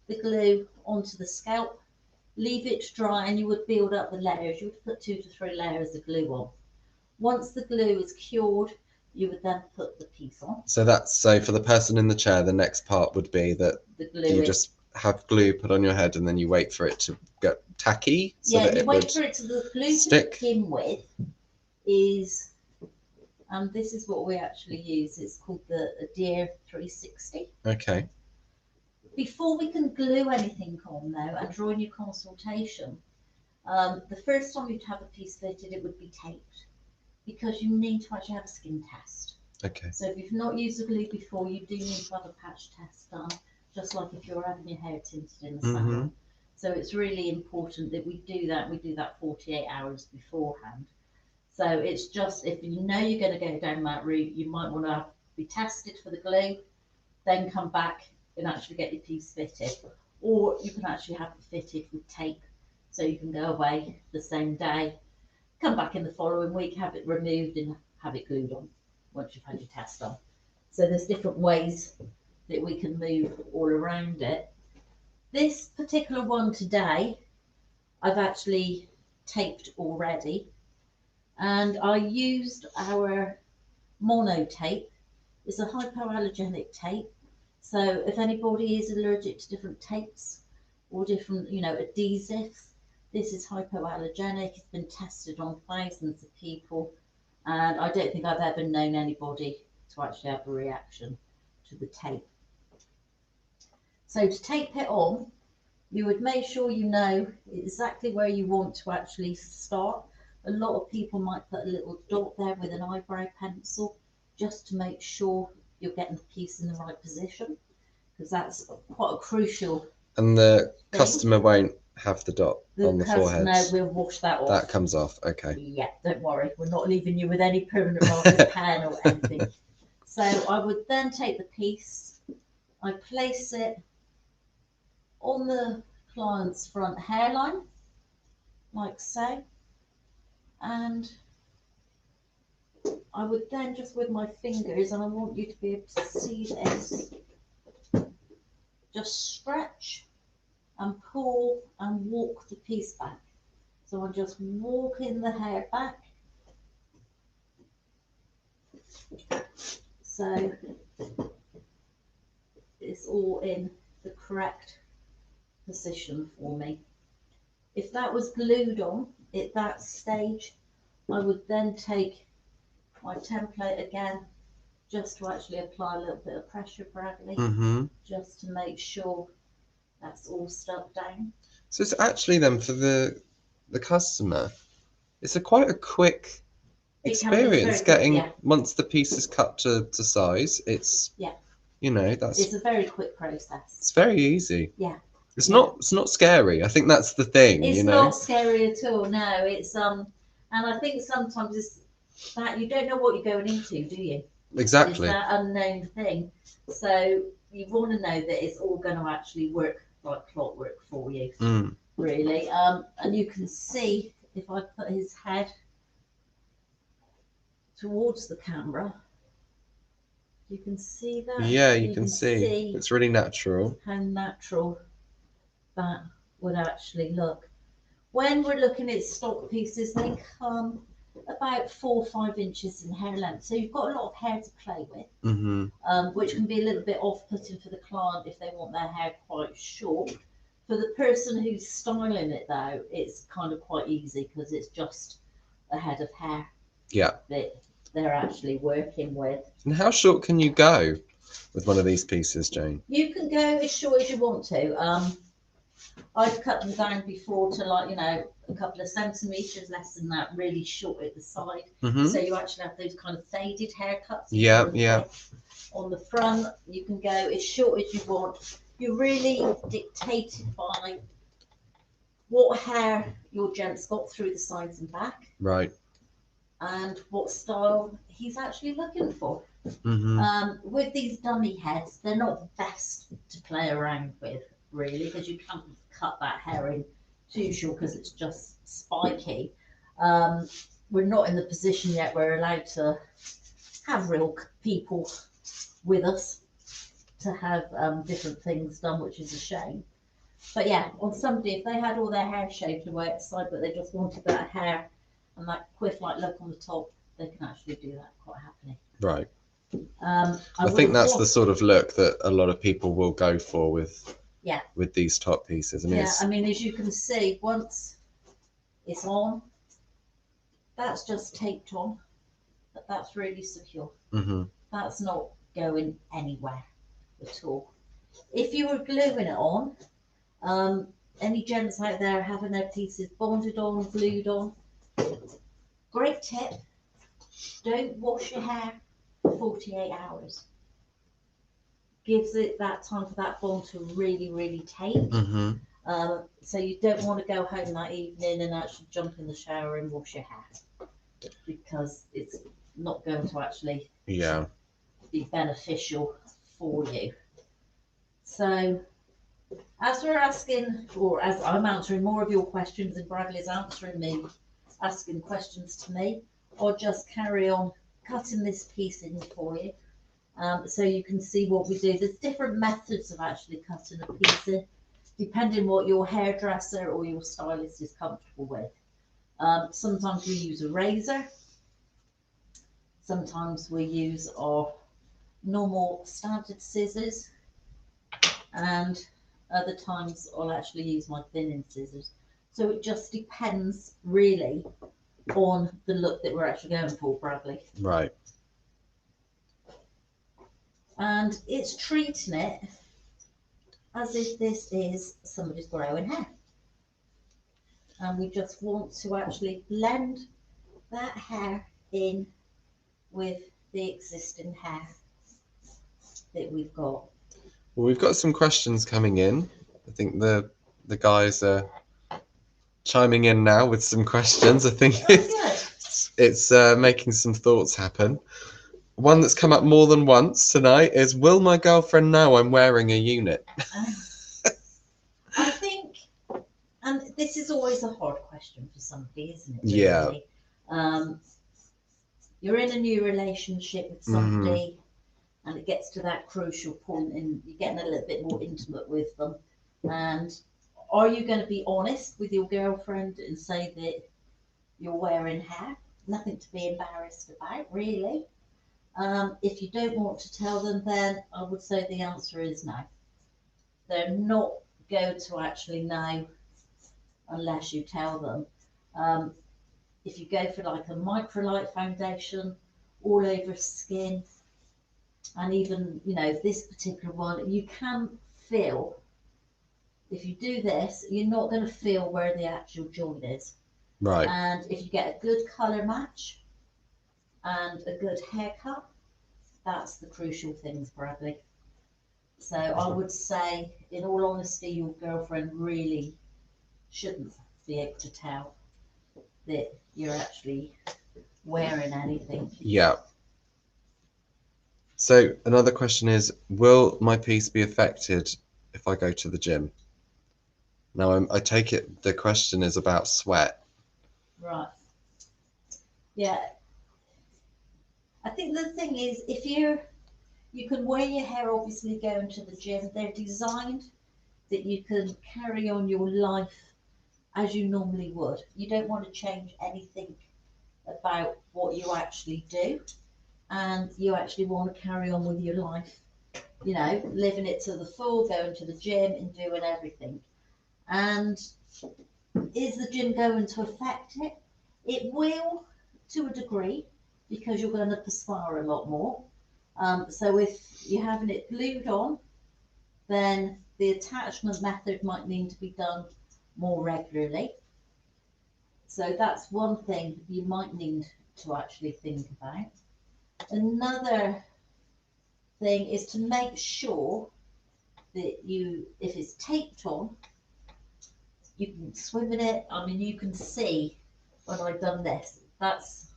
the glue onto the scalp, leave it dry, and you would build up the layers. You would put 2 to 3 layers of glue on. Once the glue is cured, you would then put the piece on. So for the person in the chair, the next part would be that The glue you just have glue put on your head and then you wait for it to get tacky. So yeah, that you it wait would for it to the glue stick. to begin with is, and this is what we actually use. It's called the Adere 360. Okay. Before we can glue anything on though, and during your consultation, the first time you'd have a piece fitted, it would be taped, because you need to actually have a skin test. Okay. So if you've not used the glue before, you do need to have a patch test done, just like if you're having your hair tinted in the salon. Mm-hmm. So it's really important that we do that. We do that 48 hours beforehand. So it's just, if you know you're going to go down that route, you might want to be tested for the glue, then come back and actually get your piece fitted. Or you can actually have it fitted with tape, so you can go away the same day, come back in the following week, have it removed and have it glued on once you've had your test done. So there's different ways that we can move all around it. This particular one today, I've actually taped already, and I used our mono tape. It's a hypoallergenic tape. So if anybody is allergic to different tapes or different, adhesives, this is hypoallergenic. It's been tested on thousands of people, and I don't think I've ever known anybody to actually have a reaction to the tape. So to tape it on, you would make sure you know exactly where you want to actually start. A lot of people might put a little dot there with an eyebrow pencil, just to make sure you're getting the piece in the right position, because that's quite a crucial. And the thing. customer won't have the dot on the forehead. No, we'll wash that off. That comes off. Okay. Yeah, don't worry. We're not leaving you with any permanent mark of pen or anything. So I would then take the piece, I place it on the client's front hairline, like so, and I would then just with my fingers, and I want you to be able to see this, just stretch and pull and walk the piece back. So I'm just walking the hair back. So it's all in the correct position for me. If that was glued on at that stage, I would then take my template again, just to actually apply a little bit of pressure, Bradley, just to make sure that's all stuck down. So it's actually then for the customer, it's quite a quick experience getting once the piece is cut to size. It's it's a very quick process. It's very easy. Yeah. It's not scary. I think that's the thing. It's not scary at all. No, it's and I think sometimes it's that you don't know what you're going into, do you? Exactly. It's that unknown thing. So you want to know that it's all going to actually work like clockwork for you, really. And you can see if I put his head towards the camera, You can see that. Yeah, you can see. It's really natural. How natural that would actually look. When we're looking at stock pieces, they come about 4 or 5 inches in hair length. So you've got a lot of hair to play with, which can be a little bit off-putting for the client if they want their hair quite short. For the person who's styling it though, it's kind of quite easy because it's just a head of hair that they're actually working with. And how short can you go with one of these pieces, Jane? You can go as short as you want to. I've cut them down before to like, you know, a couple of centimetres, less than that, really short at the side. So you actually have those kind of faded haircuts. Yeah. On the front, you can go as short as you want. You're really dictated by what hair your gent's got through the sides and back. Right. And what style he's actually looking for. With these dummy heads, they're not the best to play around with, really, because you can't cut that hair in too short because it's just spiky. We're not in the position yet where we're allowed to have real people with us to have different things done, which is a shame. But yeah, on somebody, if they had all their hair shaved away at the side, but they just wanted that hair and that quiff-like look on the top, they can actually do that quite happily. Right. I think that's the sort of look that a lot of people will go for with these top pieces. I mean, as you can see, once it's on, that's just taped on, but that's really secure. That's not going anywhere at all. If you were gluing it on, any gents out there having their pieces bonded on, glued on, great tip, don't wash your hair for 48 hours. Gives it that time for that bond to really tape. So you don't want to go home that evening and actually jump in the shower and wash your hair, because it's not going to actually be beneficial for you. So as we're asking, or as I'm answering more of your questions and Bradley's answering me, asking questions to me, I'll just carry on cutting this piece in for you, so you can see what we do. There's different methods of actually cutting a piece in, depending what your hairdresser or your stylist is comfortable with. Sometimes we use a razor, sometimes we use our normal standard scissors, and other times I'll actually use my thinning scissors. So it just depends really on the look that we're actually going for, Bradley. Right. And it's treating it as if this is somebody's growing hair. And we just want to actually blend that hair in with the existing hair that we've got. Well, we've got some questions coming in. I think the guys are chiming in now with some questions. I think it's making some thoughts happen. One that's come up more than once tonight is, will my girlfriend know I'm wearing a unit? I think, and this is always a hard question for somebody, isn't it? Really? You're in a new relationship with somebody, and it gets to that crucial point and you're getting a little bit more intimate with them. And are you going to be honest with your girlfriend and say that you're wearing hair? Nothing to be embarrassed about, really. If you don't want to tell them, then I would say the answer is no. They're not going to actually know unless you tell them. If you go for like a microlight foundation all over skin, and even, you know, this particular one, you can feel, if you do this, you're not going to feel where the actual joint is. Right. And if you get a good colour match and a good haircut, that's the crucial things, Bradley. So I would say, in all honesty, your girlfriend really shouldn't be able to tell that you're actually wearing anything. Yeah. So another question is, will my piece be affected if I go to the gym? Now, I take it the question is about sweat. Right. Yeah. I think the thing is, if you're You can wear your hair obviously going to the gym. They're designed that you can carry on your life as you normally would. You don't want to change anything about what you actually do, and you actually want to carry on with your life, you know, living it to the full, going to the gym and doing everything. And is the gym going to affect it? It will, to a degree, because you're going to perspire a lot more. So if you're having it glued on, then the attachment method might need to be done more regularly. So that's one thing you might need to actually think about. Another thing is to make sure that you, if it's taped on, you can swim in it. I mean, you can see when I've done this, that's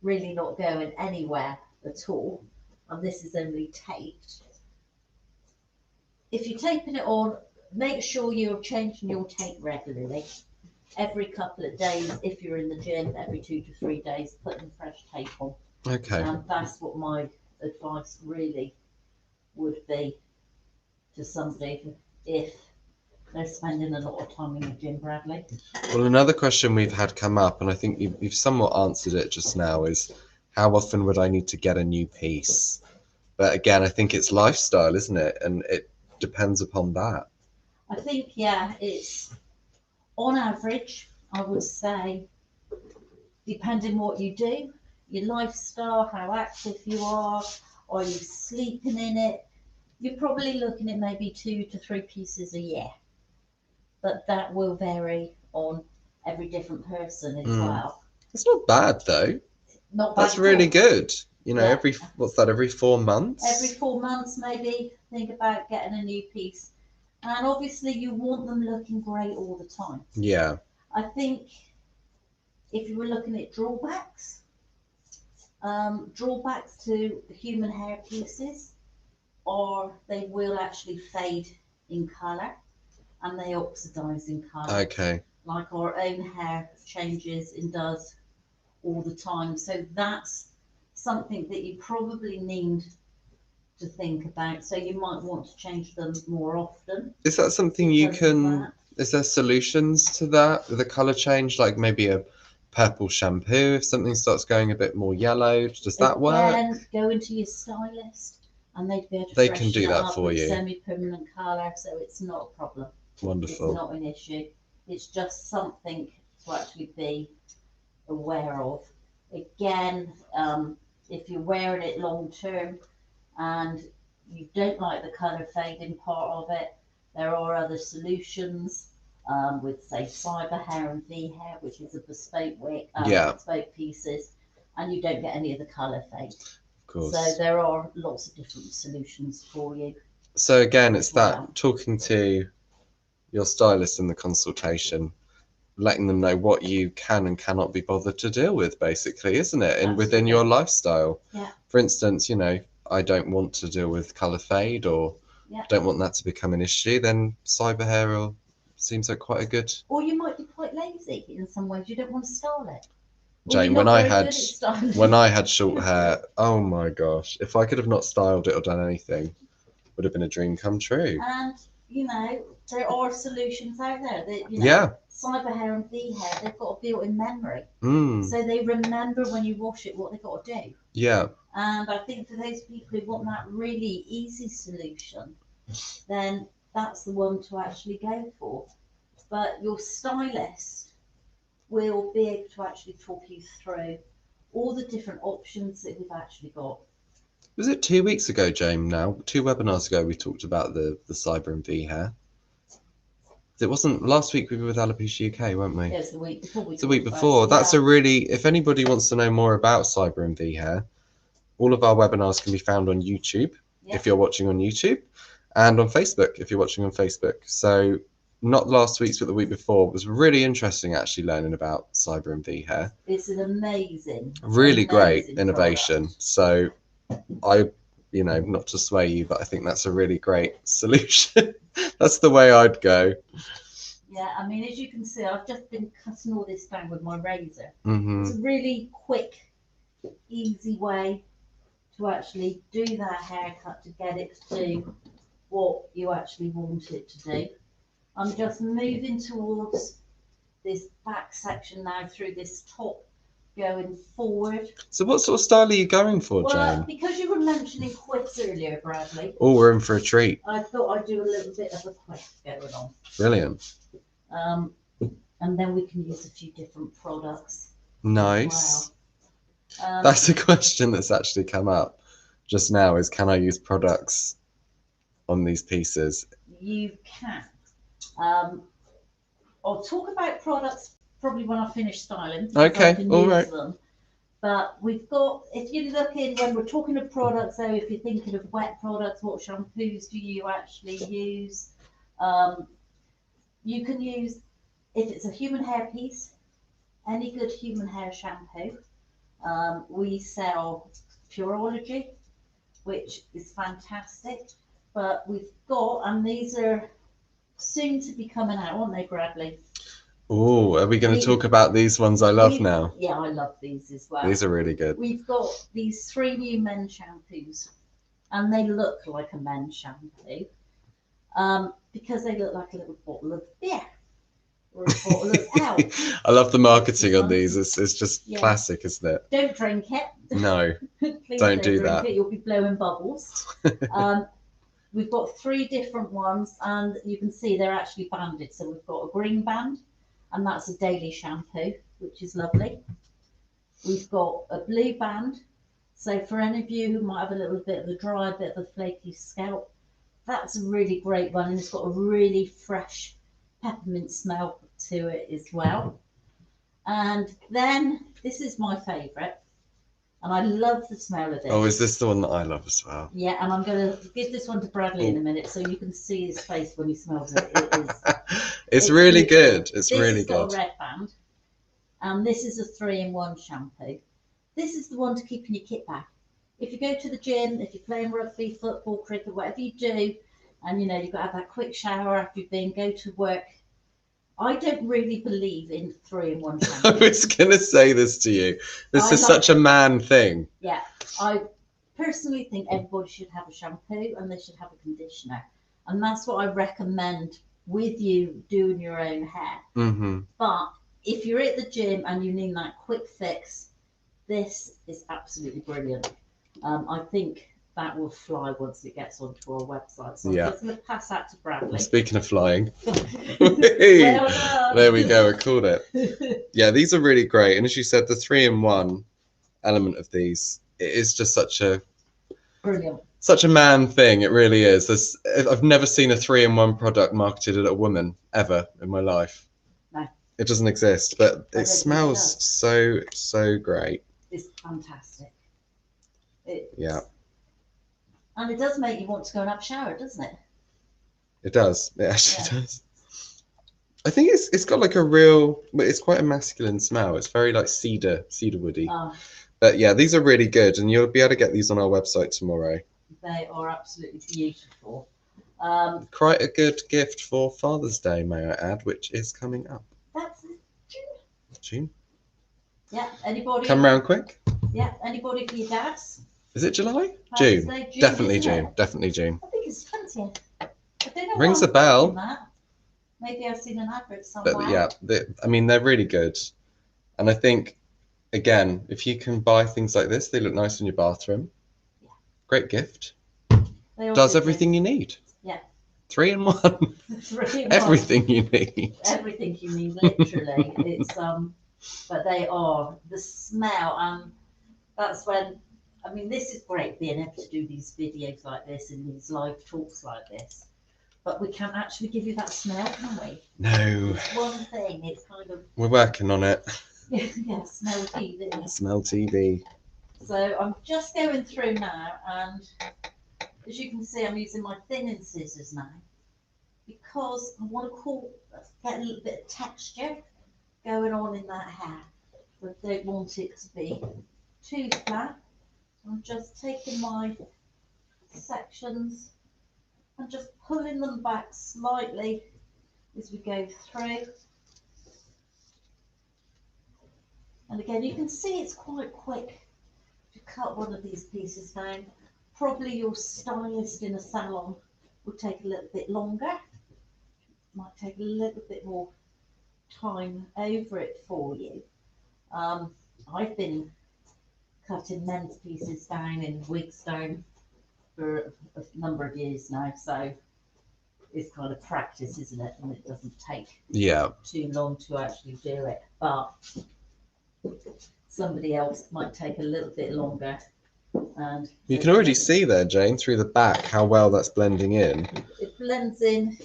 really not going anywhere at all. And this is only taped. If you're taping it on, make sure you're changing your tape regularly. Every couple of days, if you're in the gym, every 2 to 3 days, putting fresh tape on. Okay. That's what my advice really would be to somebody if they're spending a lot of time in the gym, Bradley. Well, another question we've had come up, and I think you've somewhat answered it just now, is how often would I need to get a new piece? But again, I think it's lifestyle, isn't it? And it depends upon that. I think, yeah, it's on average, I would say, depending what you do, your lifestyle, how active you are you sleeping in it, you're probably looking at maybe 2 to 3 pieces a year. But that will vary on every different person as well. It's not bad though. Not bad. That's really good. You know, Yeah. every 4 months? Every 4 months, maybe think about getting a new piece. And obviously you want them looking great all the time. Yeah. I think if you were looking at drawbacks to human hair pieces, or they will actually fade in colour and they oxidize in colour. Okay. Like our own hair changes and does all the time. So that's something that you probably need to think about. So you might want to change them more often. Is that something you can, is there solutions to that with a colour change, like maybe a purple shampoo if something starts going a bit more yellow? Does that work? Again, go into your stylist and they'd be able to They can do freshen it that up for with you. semi-permanent colour, so it's not a problem. Wonderful. It's not an issue. It's just something to actually be aware of. Again, if you're wearing it long term and you don't like the colour fading part of it, there are other solutions with, say, fibre hair and V hair, which is a bespoke wig, bespoke pieces, and you don't get any of the colour fade. Of course. So there are lots of different solutions for you. So again, it's that talking to your stylist in the consultation, letting them know what you can and cannot be bothered to deal with, basically, isn't it? And within your lifestyle. Yeah. For instance, you know, I don't want to deal with colour fade, or don't want that to become an issue, then cyber hair seems like quite a good. Or you might be quite lazy in some ways. You don't want to style it. Jane, when I had short hair, oh my gosh, if I could have not styled it or done anything, would have been a dream come true. And you know, there are solutions out there that, you know, cyber hair and V hair, they've got a built-in memory. So they remember when you wash it what they've got to do. Yeah. And I think for those people who want that really easy solution, then that's the one to actually go for. But your stylist will be able to actually talk you through all the different options that we've actually got. Was it 2 weeks ago, Jane, now? 2 webinars ago we talked about the cyber and V hair. It wasn't last week. We were with Alopecia UK, weren't we? It was the week before. The week before. That's a really, if anybody wants to know more about cyber and V hair, all of our webinars can be found on YouTube if you're watching on YouTube, and on Facebook if you're watching on Facebook. So not last week's, but the week before. It was really interesting actually learning about cyber and V hair. It's an amazing, really great innovation. Product. So I, you know, not to sway you, but I think that's a really great solution. That's the way I'd go. Yeah, I mean, as you can see, I've just been cutting all this down with my razor. Mm-hmm. It's a really quick, easy way to actually do that haircut to get it to do what you actually want it to do. I'm just moving towards this back section now through this top going forward. So what sort of style are you going for, Well, Jane? because you were mentioning quips earlier, Bradley, Oh, we're in for a treat. I thought I'd do a little bit of a quip going on. Brilliant. And then we can use a few different products. Nice. Wow. That's a question that's actually come up just now, is can I use products on these pieces? You can. I'll talk about products probably when I finish styling. Okay, I can all use right. them. But we've got, if you're looking, when we're talking of products, so if you're thinking of wet products, what shampoos do you actually use? You can use, if it's a human hair piece, any good human hair shampoo. We sell Pureology, which is fantastic. But we've got, and these are soon to be coming out, aren't they, Bradley? Oh, are we going to talk about these ones I love now? Yeah, I love these as well. These are really good. We've got these 3 new men's shampoos, and they look like a men's shampoo because they look like a little bottle of beer or a bottle of ale. I love the marketing on these. It's just classic, isn't it? Don't drink it. No, Please don't do drink that. it. You'll be blowing bubbles. We've got 3 different ones, and you can see they're actually banded. So we've got a green band, and that's a daily shampoo, which is lovely. We've got a blue band. So for any of you who might have a little bit of a dry, bit of a flaky scalp, that's a really great one, and it's got a really fresh peppermint smell to it as well. And then this is my favourite, and I love the smell of this. Oh, is this the one that I love as well? Yeah, and I'm going to give this one to Bradley in a minute so you can see his face when he smells it. It is. It's really good. It's this really has got good. a red band, and this is a 3-in-1 shampoo. This is the one to keep in your kit bag. If you go to the gym, if you're playing rugby, football, cricket, whatever you do, and you know you've got to have that quick shower after you've been, go to work. I don't really believe in 3-in-1 shampoo. I was going to say this to you. This is such a man thing. Yeah, I personally think everybody should have a shampoo and they should have a conditioner. And that's what I recommend with you doing your own hair. Mm-hmm. But if you're at the gym and you need that quick fix, this is absolutely brilliant. I think that will fly once it gets onto our website. So I'm just going to pass that to Bradley. Speaking of flying, Well there we go. I called it. Yeah, these are really great. And as you said, the 3-in-1 element of these, it is just such a man thing. It really is. I've never seen a 3-in-1 product marketed at a woman ever in my life. No, it doesn't exist, but it smells so great. It's fantastic. Yeah. And it does make you want to go and have a shower, doesn't it? It does. It actually does. I think it's got like a real, it's quite a masculine smell. It's very like cedar woody. But yeah, these are really good, and you'll be able to get these on our website tomorrow. They are absolutely beautiful. Quite a good gift for Father's Day, may I add, which is coming up. That's June. Yeah. Anybody? Come round quick. Yeah. Anybody for your dads? Is it July? June. Definitely June. Definitely June. I think it's 20th. I don't know. Rings a bell. Maybe I've seen an advert somewhere. But yeah, I mean, they're really good. And I think, again, if you can buy things like this, they look nice in your bathroom. Yeah. Great gift. Does everything you need. Yeah. 3-in-1. 3-in-1. Everything you need. Everything you need, literally. It's but they are the smell, and that's when. I mean, this is great being able to do these videos like this and these live talks like this. But we can't actually give you that smell, can we? No. It's one thing. It's kind of. We're working on it. Yeah, smell TV. Smell TV. So I'm just going through now, and as you can see, I'm using my thinning scissors now because I want to get a little bit of texture going on in that hair. But I don't want it to be too flat. I'm just taking my sections and just pulling them back slightly as we go through. And again, you can see it's quite quick to cut one of these pieces down, probably your stylist in a salon will take a little bit longer. Might take a little bit more time over it for you. I've been cutting men's pieces down and wigs down for a number of years now, so it's kind of practice, isn't it? And it doesn't take too long to actually do it. But somebody else might take a little bit longer. And you can already see there, Jane, through the back how well that's blending in. It blends in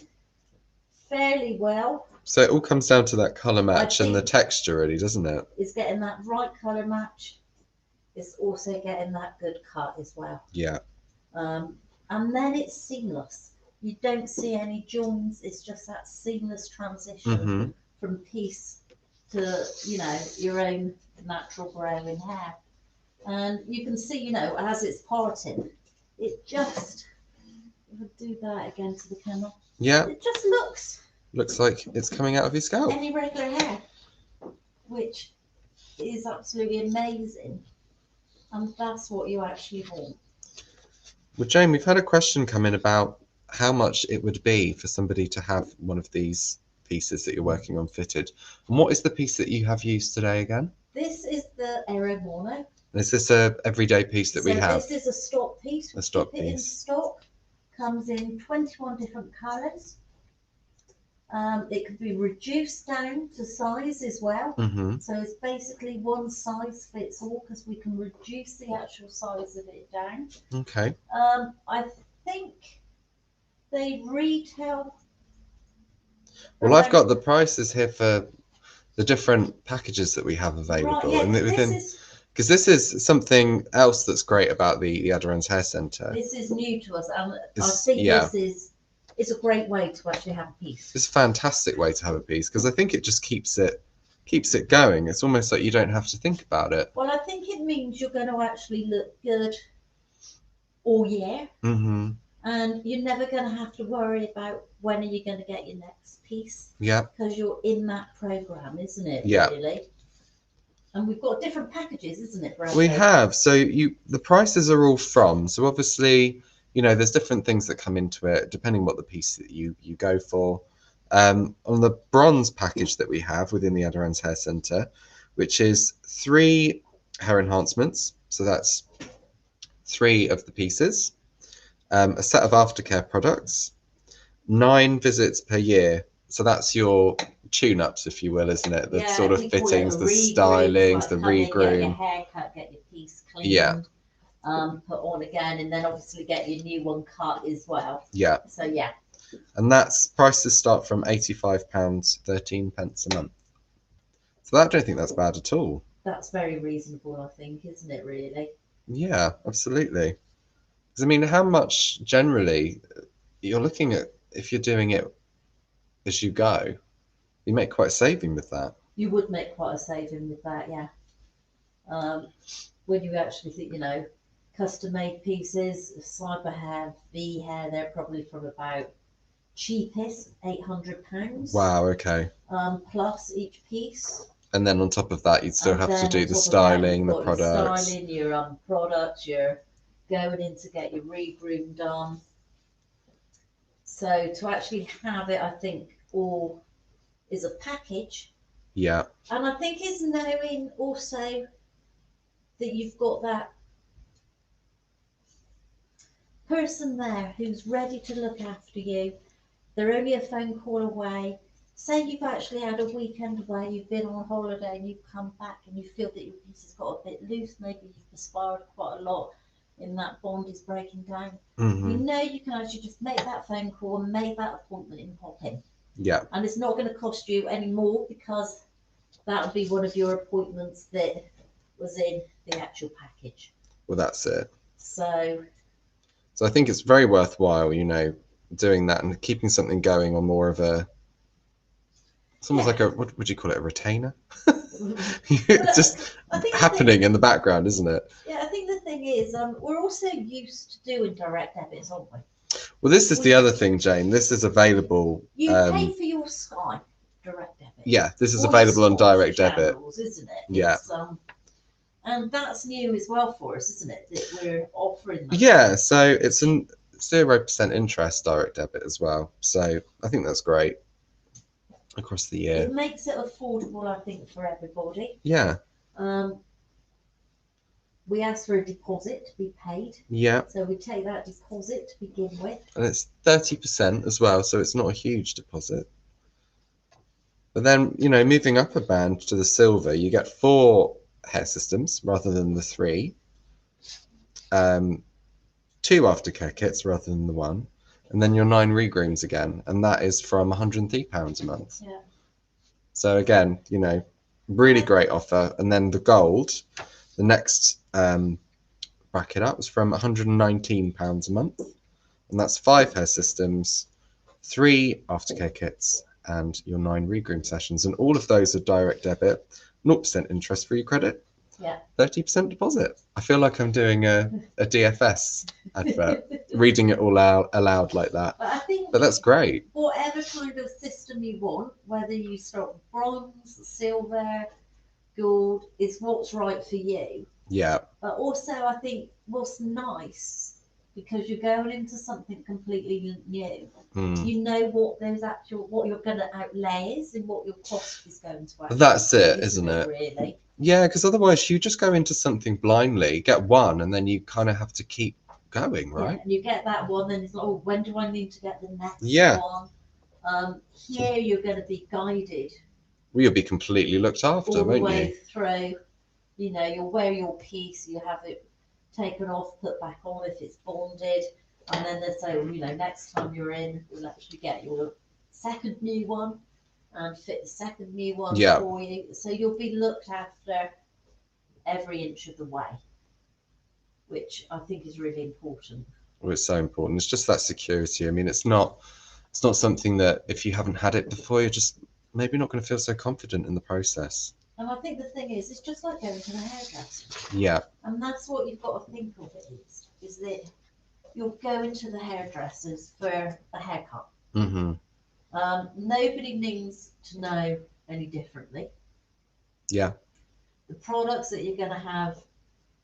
fairly well. So it all comes down to that colour match and the texture, really, doesn't it? It's getting that right colour match. It's also getting that good cut as well. Yeah. And then it's seamless. You don't see any joins. It's just that seamless transition from piece to, you know, your own natural growing hair. And you can see, you know, as it's parting, it just, we'll do that again to the camera. Yeah. It just looks like it's coming out of your scalp. Any regular hair, which is absolutely amazing. And that's what you actually want. Well, Jane, we've had a question come in about how much it would be for somebody to have one of these pieces that you're working on fitted. And what is the piece that you have used today again? This is the Aero Mono. Is this a everyday piece that we have? This is a stock piece. A stock Keep it in piece. stock. Comes in 21 different colours. It can be reduced down to size as well. So it's basically one size fits all because we can reduce the actual size of it down. Okay. I think they retail. Well, I've got the prices here for the different packages that we have available, Right, yeah, and because this is something else that's great about the Aderans Hair Centre. This is new to us, and I think it's a great way to actually have a piece. It's a fantastic way to have a piece because I think it just keeps it going. It's almost like you don't have to think about it. Well, I think it means you're going to actually look good all year, and you're never going to have to worry about when are you going to get your next piece. Yeah. Because you're in that program, isn't it? Yeah. Really. And we've got different packages, isn't it, Brad? We have. So the prices are all from. So obviously, you know, there's different things that come into it depending what the piece that you go for. On the bronze package that we have within the Aderans Hair Centre, which is 3 hair enhancements. So that's 3 of the pieces, a set of aftercare products, 9 visits per year. So that's your tune-ups, if you will, isn't it? The sort of fittings, the stylings, the regroom. Get your haircut, get your piece cleaned, put on again, and then obviously get your new one cut as well. Yeah. So yeah. And that's prices start from £85.13 a month. So I don't think that's bad at all. That's very reasonable, I think, isn't it? Really. Yeah, absolutely. Because I mean, how much generally you're looking at if you're doing it as you go, you make quite a saving with that. You would make quite a saving with that, yeah. When you actually think, you know, custom-made pieces, cyber hair, V hair, they're probably from about cheapest £800. Wow. Okay. Plus each piece. And then on top of that, you'd still have to do the styling, the products. Styling, your products, you're going in to get your regroom done. So to actually have it, I think, all is a package. Yeah. And I think it's knowing also that you've got that person there who's ready to look after you. They're only a phone call away. Say you've actually had a weekend away, you've been on holiday and you've come back and you feel that your piece has got a bit loose, maybe you've perspired quite a lot and that bond is breaking down. You know you can actually just make that phone call and make that appointment and pop in. Yeah. And it's not going to cost you any more because that would be one of your appointments that was in the actual package. Well, that's it. So I think it's very worthwhile, you know, doing that and keeping something going on more of a, it's almost like a, what would you call it, a retainer? It's just happening in the background, isn't it? Yeah, I think the thing is, we're also used to doing direct debits, aren't we? Well, this is the other thing, Jane. This is available. You pay for your Sky direct debit. Yeah, this is available on direct debit. Channels, isn't it? Yeah. And that's new as well for us, isn't it? That we're offering that. Yeah, so it's a 0% interest direct debit as well. So I think that's great across the year. It makes it affordable, I think, for everybody. Yeah. We ask for a deposit to be paid. Yeah. So we take that deposit to begin with. And it's 30% as well, so it's not a huge deposit. But then, you know, moving up a band to the silver, you get 4 hair systems rather than the 3. 2 aftercare kits rather than the 1. And then your 9 regrooms again. And that is from £103 a month. Yeah. So again, you know, really great offer. And then the gold, the next bracket up was from £119 a month. And that's 5 hair systems, 3 aftercare kits, and your 9 regroom sessions. And all of those are direct debit, 0% interest free credit, Yeah. 30% deposit. I feel like I'm doing a DFS advert, reading it all out aloud like that. But I think But that's great. whatever kind of system you want, whether you start with bronze, silver, gold, is what's right for you. Yeah. But also, I think what's nice, because you're going into something completely new. You know what you're going to outlay is and what your cost is going to outlay. That's it, isn't it? Really. Yeah, because otherwise you just go into something blindly, get one, and then you kind of have to keep going, right? Yeah, and you get that one, then it's like, oh, when do I need to get the next one? Here you're going to be guided. Well, you'll be completely looked after, all the won't way you? through. You know, you'll wear your piece, you have it taken off, put back on if it's bonded, and then they say, well, you know, next time you're in, we'll actually get your second new one and fit the second new one for you. So you'll be looked after every inch of the way, which I think is really important. Well, it's so important. It's just that security. I mean, it's not something that if you haven't had it before, you're just maybe not going to feel so confident in the process. And I think the thing is, it's just like going to the hairdresser. Yeah. And that's what you've got to think of it is that you're going to the hairdressers for a haircut. Mm-hmm. Nobody needs to know any differently. Yeah. The products that you're going to have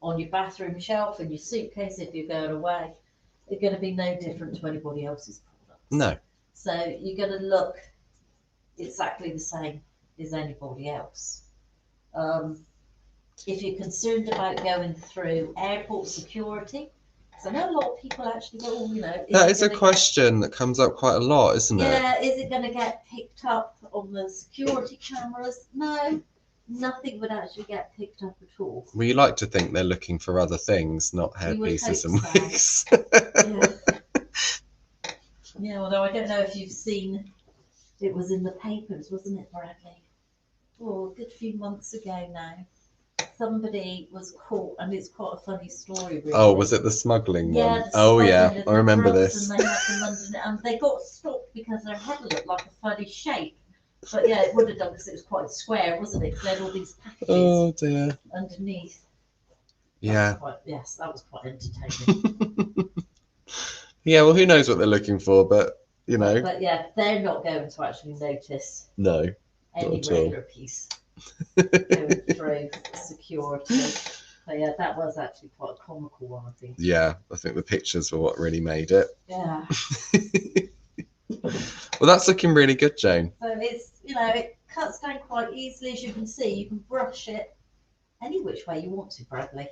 on your bathroom shelf and your suitcase if you're going away are going to be no different to anybody else's products. No. So you're going to look exactly the same as anybody else. If you're concerned about going through airport security, because I know a lot of people actually go, oh, you know. That is a question that comes up quite a lot, isn't it? Yeah, is it going to get picked up on the security cameras? No, nothing would actually get picked up at all. Well, you like to think they're looking for other things, not hair pieces and wigs. Yeah, although I don't know if you've seen, it was in the papers, wasn't it, Bradley? Oh, a good few months ago now. Somebody was caught, and it's quite a funny story, really. Oh, was it the smuggling one? Oh, yeah, I remember this. And they had them under, and they got stopped because their head looked like a funny shape. But yeah, it would have done because it was quite square, wasn't it? Because they had all these packages underneath. Yeah. Yes, that was quite entertaining. Yeah, well, who knows what they're looking for, but, you know. But yeah, they're not going to actually notice any not at all. regular piece going through security. But yeah, that was actually quite a comical one, I think. Yeah, I think the pictures were what really made it. Yeah. Well, that's looking really good, Jane. So it's, you know, it cuts down quite easily, as you can see. You can brush it any which way you want to, Bradley.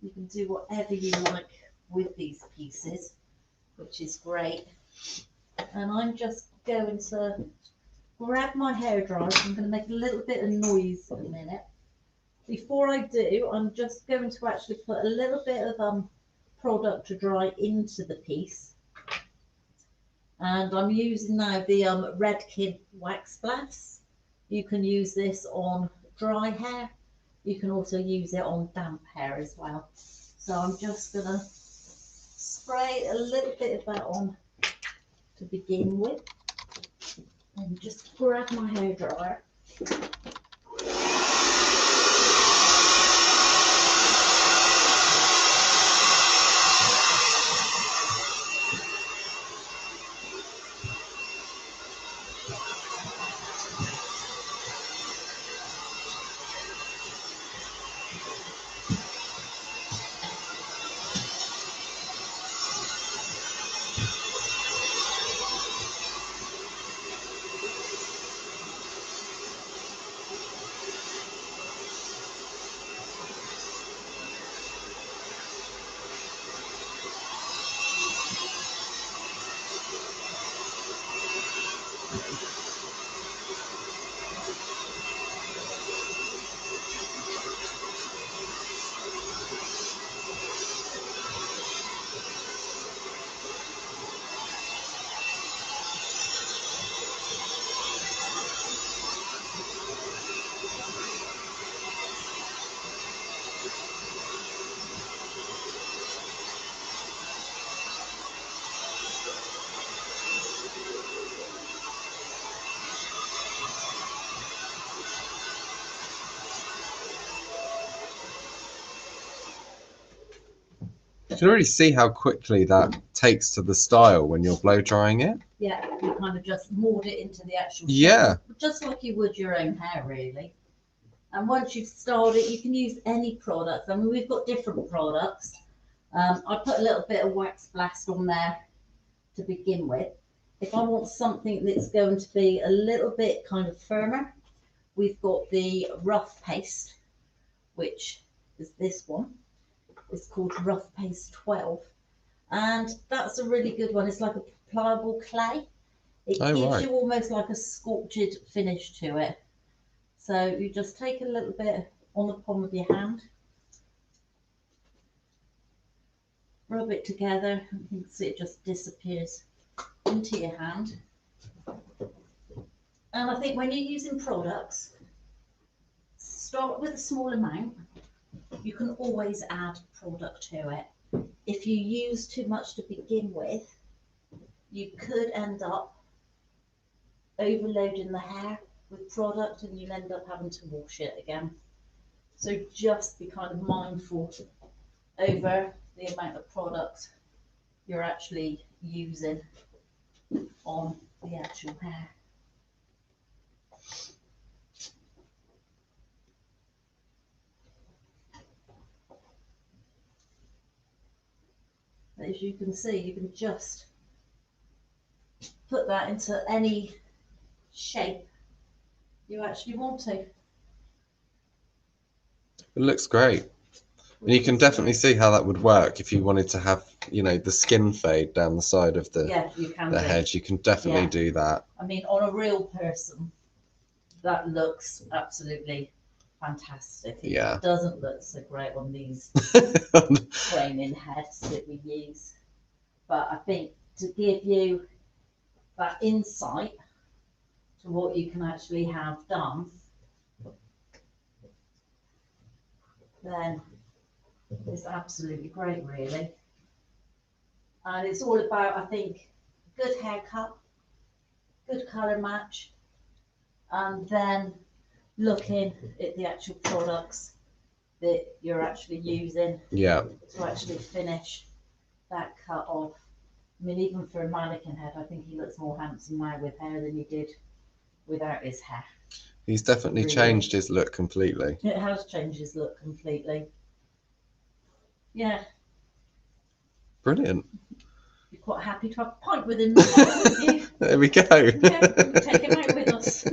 You can do whatever you like with these pieces, which is great. And I'm just going to grab my hairdryer. I'm going to make a little bit of noise in a minute. Before I do, I'm just going to actually put a little bit of product to dry into the piece. And I'm using now the Red Kid Wax Blast. You can use this on dry hair. You can also use it on damp hair as well. So I'm just going to spray a little bit of that on to begin with. And just grab my hairdryer. You can already see how quickly that takes to the style when you're blow drying it. Yeah, you kind of just mold it into the actual Yeah. shape, just like you would your own hair, really. And once you've styled it, you can use any product. I mean, we've got different products. I put a little bit of Wax Blast on there to begin with. If I want something that's going to be a little bit kind of firmer, we've got the Rough Paste, which is this one. It's called Rough Paste 12. And that's a really good one. It's like a pliable clay. It gives you almost like a sculpted finish to it. So you just take a little bit on the palm of your hand, rub it together, and you can see it just disappears into your hand. And I think when you're using products, start with a small amount. You can always add product to it. If you use too much to begin with, you could end up overloading the hair with product and you'll end up having to wash it again. So just be kind of mindful over the amount of product you're actually using on the actual hair. As you can see, you can just put that into any shape you actually want to. It looks great. And you can definitely see how that would work if you wanted to have, you know, the skin fade down the side of the, head. You can definitely do that. I mean, on a real person, that looks absolutely fantastic. It doesn't look so great on these training heads that we use. But I think to give you that insight to what you can actually have done, then it's absolutely great, really. And it's all about, I think, good haircut, good colour match, and then looking at the actual products that you're actually using to actually finish that cut off. I mean, even for a mannequin head, I think he looks more handsome now with hair than he did without his hair. He's definitely changed his look completely. It has changed his look completely. Yeah. Brilliant. You're quite happy to have a pint with him now, aren't you? There we go. Yeah, we'll take him out with us.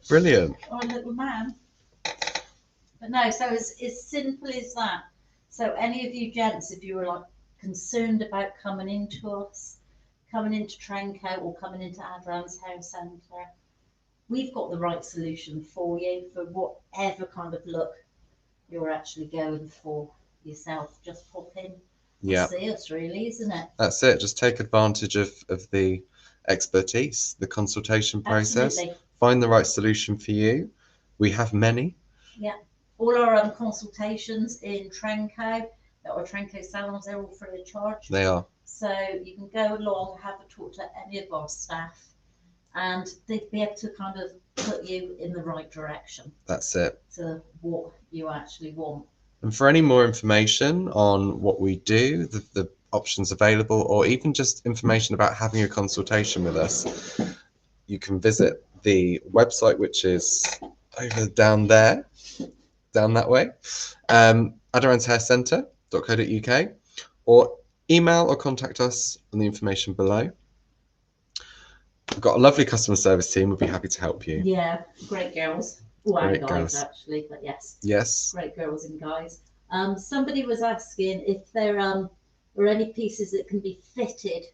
Brilliant. Our little man. But no, so it's as simple as that. So any of you gents, if you were like concerned about coming into us, coming into Trenco or coming into Aderans Hair Centre, we've got the right solution for you for whatever kind of look you're actually going for yourself. Just pop in and see us, really, isn't it? That's it. Just take advantage of the expertise, the consultation process. Absolutely. Find the right solution for you. We have many. Yeah. All our consultations in Trenco, or Trenco salons, they're all free of charge. They are. So you can go along, have a talk to any of our staff, and they'd be able to kind of put you in the right direction. That's it. To what you actually want. And for any more information on what we do, the options available, or even just information about having a consultation with us, you can visit the website, which is over down there, down that way, aderanshaircentre.co.uk, or email or contact us on the information below. We've got a lovely customer service team. We'll be happy to help you. Yeah, great girls. Oh, and guys, girls. Actually, but yes. Yes. Great girls and guys. Somebody was asking if there are any pieces that can be fitted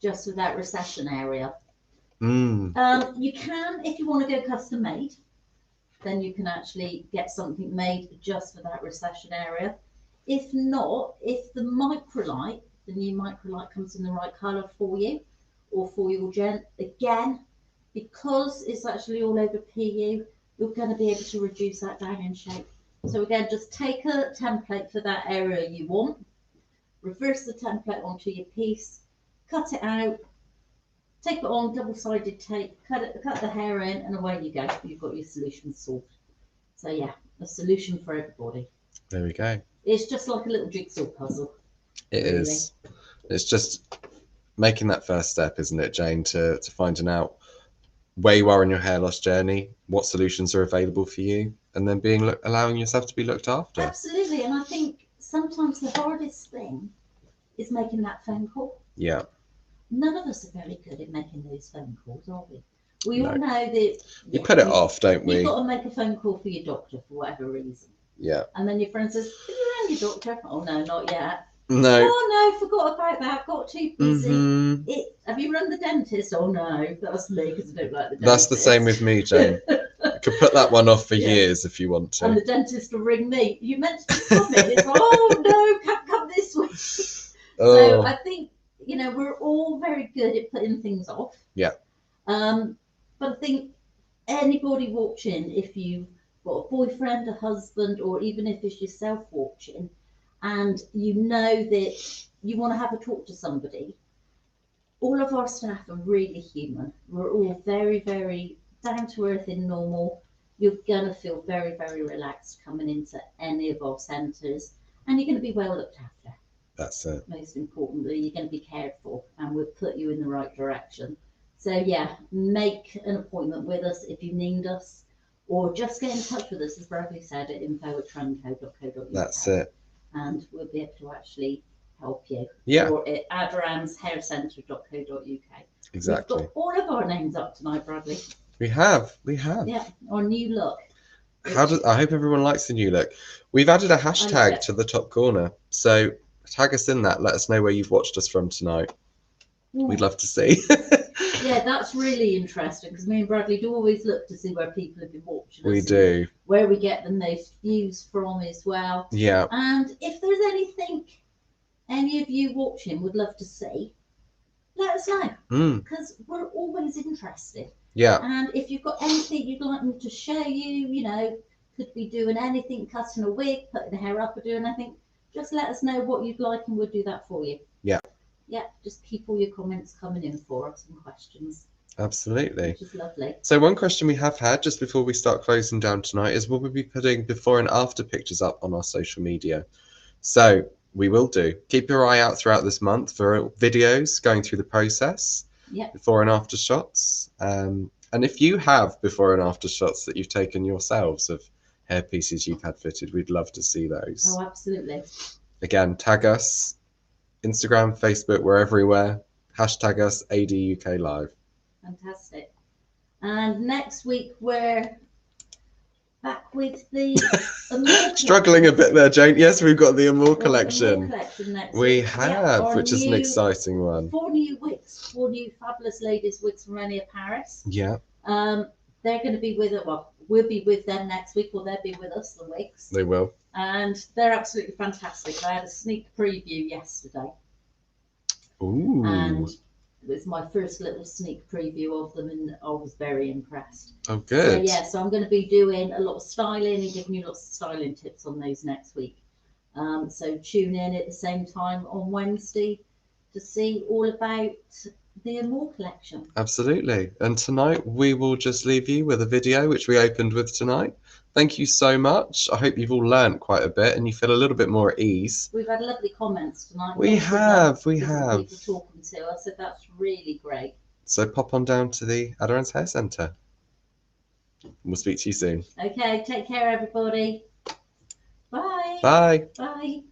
just with that recession area. You can, if you want to go custom made, then you can actually get something made just for that recession area. If not, if the microlight, the new microlight comes in the right colour for you, or for your gent, again, because it's actually all over PU, you're going to be able to reduce that down in shape. So again, just take a template for that area you want, reverse the template onto your piece, cut it out, take it on double-sided tape, cut the hair in, and away you go. You've got your solution sorted. So yeah, a solution for everybody. There we go. It's just like a little jigsaw puzzle. It really is. It's just making that first step, isn't it, Jane, to finding out where you are in your hair loss journey, what solutions are available for you, and then allowing yourself to be looked after. Absolutely, and I think sometimes the hardest thing is making that phone call. Yeah. None of us are very good at making those phone calls, are we? We all know that we put it off, don't we? You've got to make a phone call for your doctor for whatever reason. Yeah. And then your friend says, "Have you rang your doctor?" "Oh no, not yet." No. "Oh no, forgot about that. Got too busy." Have you run the dentist?" "Oh no, that's me because I don't like the dentist." That's the same with me, Jane. You could put that one off for years if you want to. And the dentist will ring me. "You meant to be coming." It's like, "Oh no, can't come this week." So I think, you know, we're all very good at putting things off. Yeah. But I think anybody watching, if you've got a boyfriend, a husband, or even if it's yourself watching, and you know that you want to have a talk to somebody, all of our staff are really human. We're all very, very down to earth and normal. You're going to feel very, very relaxed coming into any of our centres, and you're going to be well looked after. That's it. Most importantly, you're going to be cared for, and we'll put you in the right direction. So yeah, make an appointment with us if you need us, or just get in touch with us, as Bradley said, at info@trendco.co.uk. That's it. And we'll be able to actually help you. Yeah. Or at Aderans Hair Centre.co.uk. Exactly. We've got all of our names up tonight, Bradley. We have. Yeah, our new look. I hope everyone likes the new look. We've added a hashtag to the top corner, so tag us in that. Let us know where you've watched us from tonight. Yeah. We'd love to see. Yeah, that's really interesting because me and Bradley do always look to see where people have been watching us. We do. Where we get the most views from as well. Yeah. And if there's anything any of you watching would love to see, let us know because we're always interested. Yeah. And if you've got anything you'd like me to show you, you know, could be doing anything, cutting a wig, putting the hair up or doing anything, just let us know what you'd like and we'll do that for you. Yeah. Yeah, just keep all your comments coming in for us and questions. Absolutely. Which is lovely. So one question we have had just before we start closing down tonight is, will we be putting before and after pictures up on our social media? So we will do. Keep your eye out throughout this month for videos going through the process. Yeah. Before and after shots. And if you have before and after shots that you've taken yourselves of hair pieces you've had fitted, we'd love to see those. Oh, absolutely. Again, tag us. Instagram, Facebook, we're everywhere. Hashtag us ADUK Live. Fantastic. And next week we're back with the struggling a bit there, Jane. Yes, we've got the Amore collection. Next we week. have, which is an exciting one. 4 new wigs, 4 new fabulous ladies wigs from Renia Paris. Yeah. They're going to be with it. Well, we'll be with them next week, or they'll be with us, the wigs. They will. And they're absolutely fantastic. I had a sneak preview yesterday. Ooh. And it was my first little sneak preview of them, and I was very impressed. Oh, good. So, yeah, so I'm going to be doing a lot of styling and giving you lots of styling tips on those next week. So tune in at the same time on Wednesday to see all about the Amore collection. Absolutely. And tonight we will just leave you with a video which we opened with tonight. Thank you so much. I hope you've all learned quite a bit and you feel a little bit more at ease. We've had lovely comments tonight. We have. People talking to us, so that's really great. So pop on down to the Aderans Hair Centre. We'll speak to you soon. Okay, take care everybody. Bye. Bye. Bye.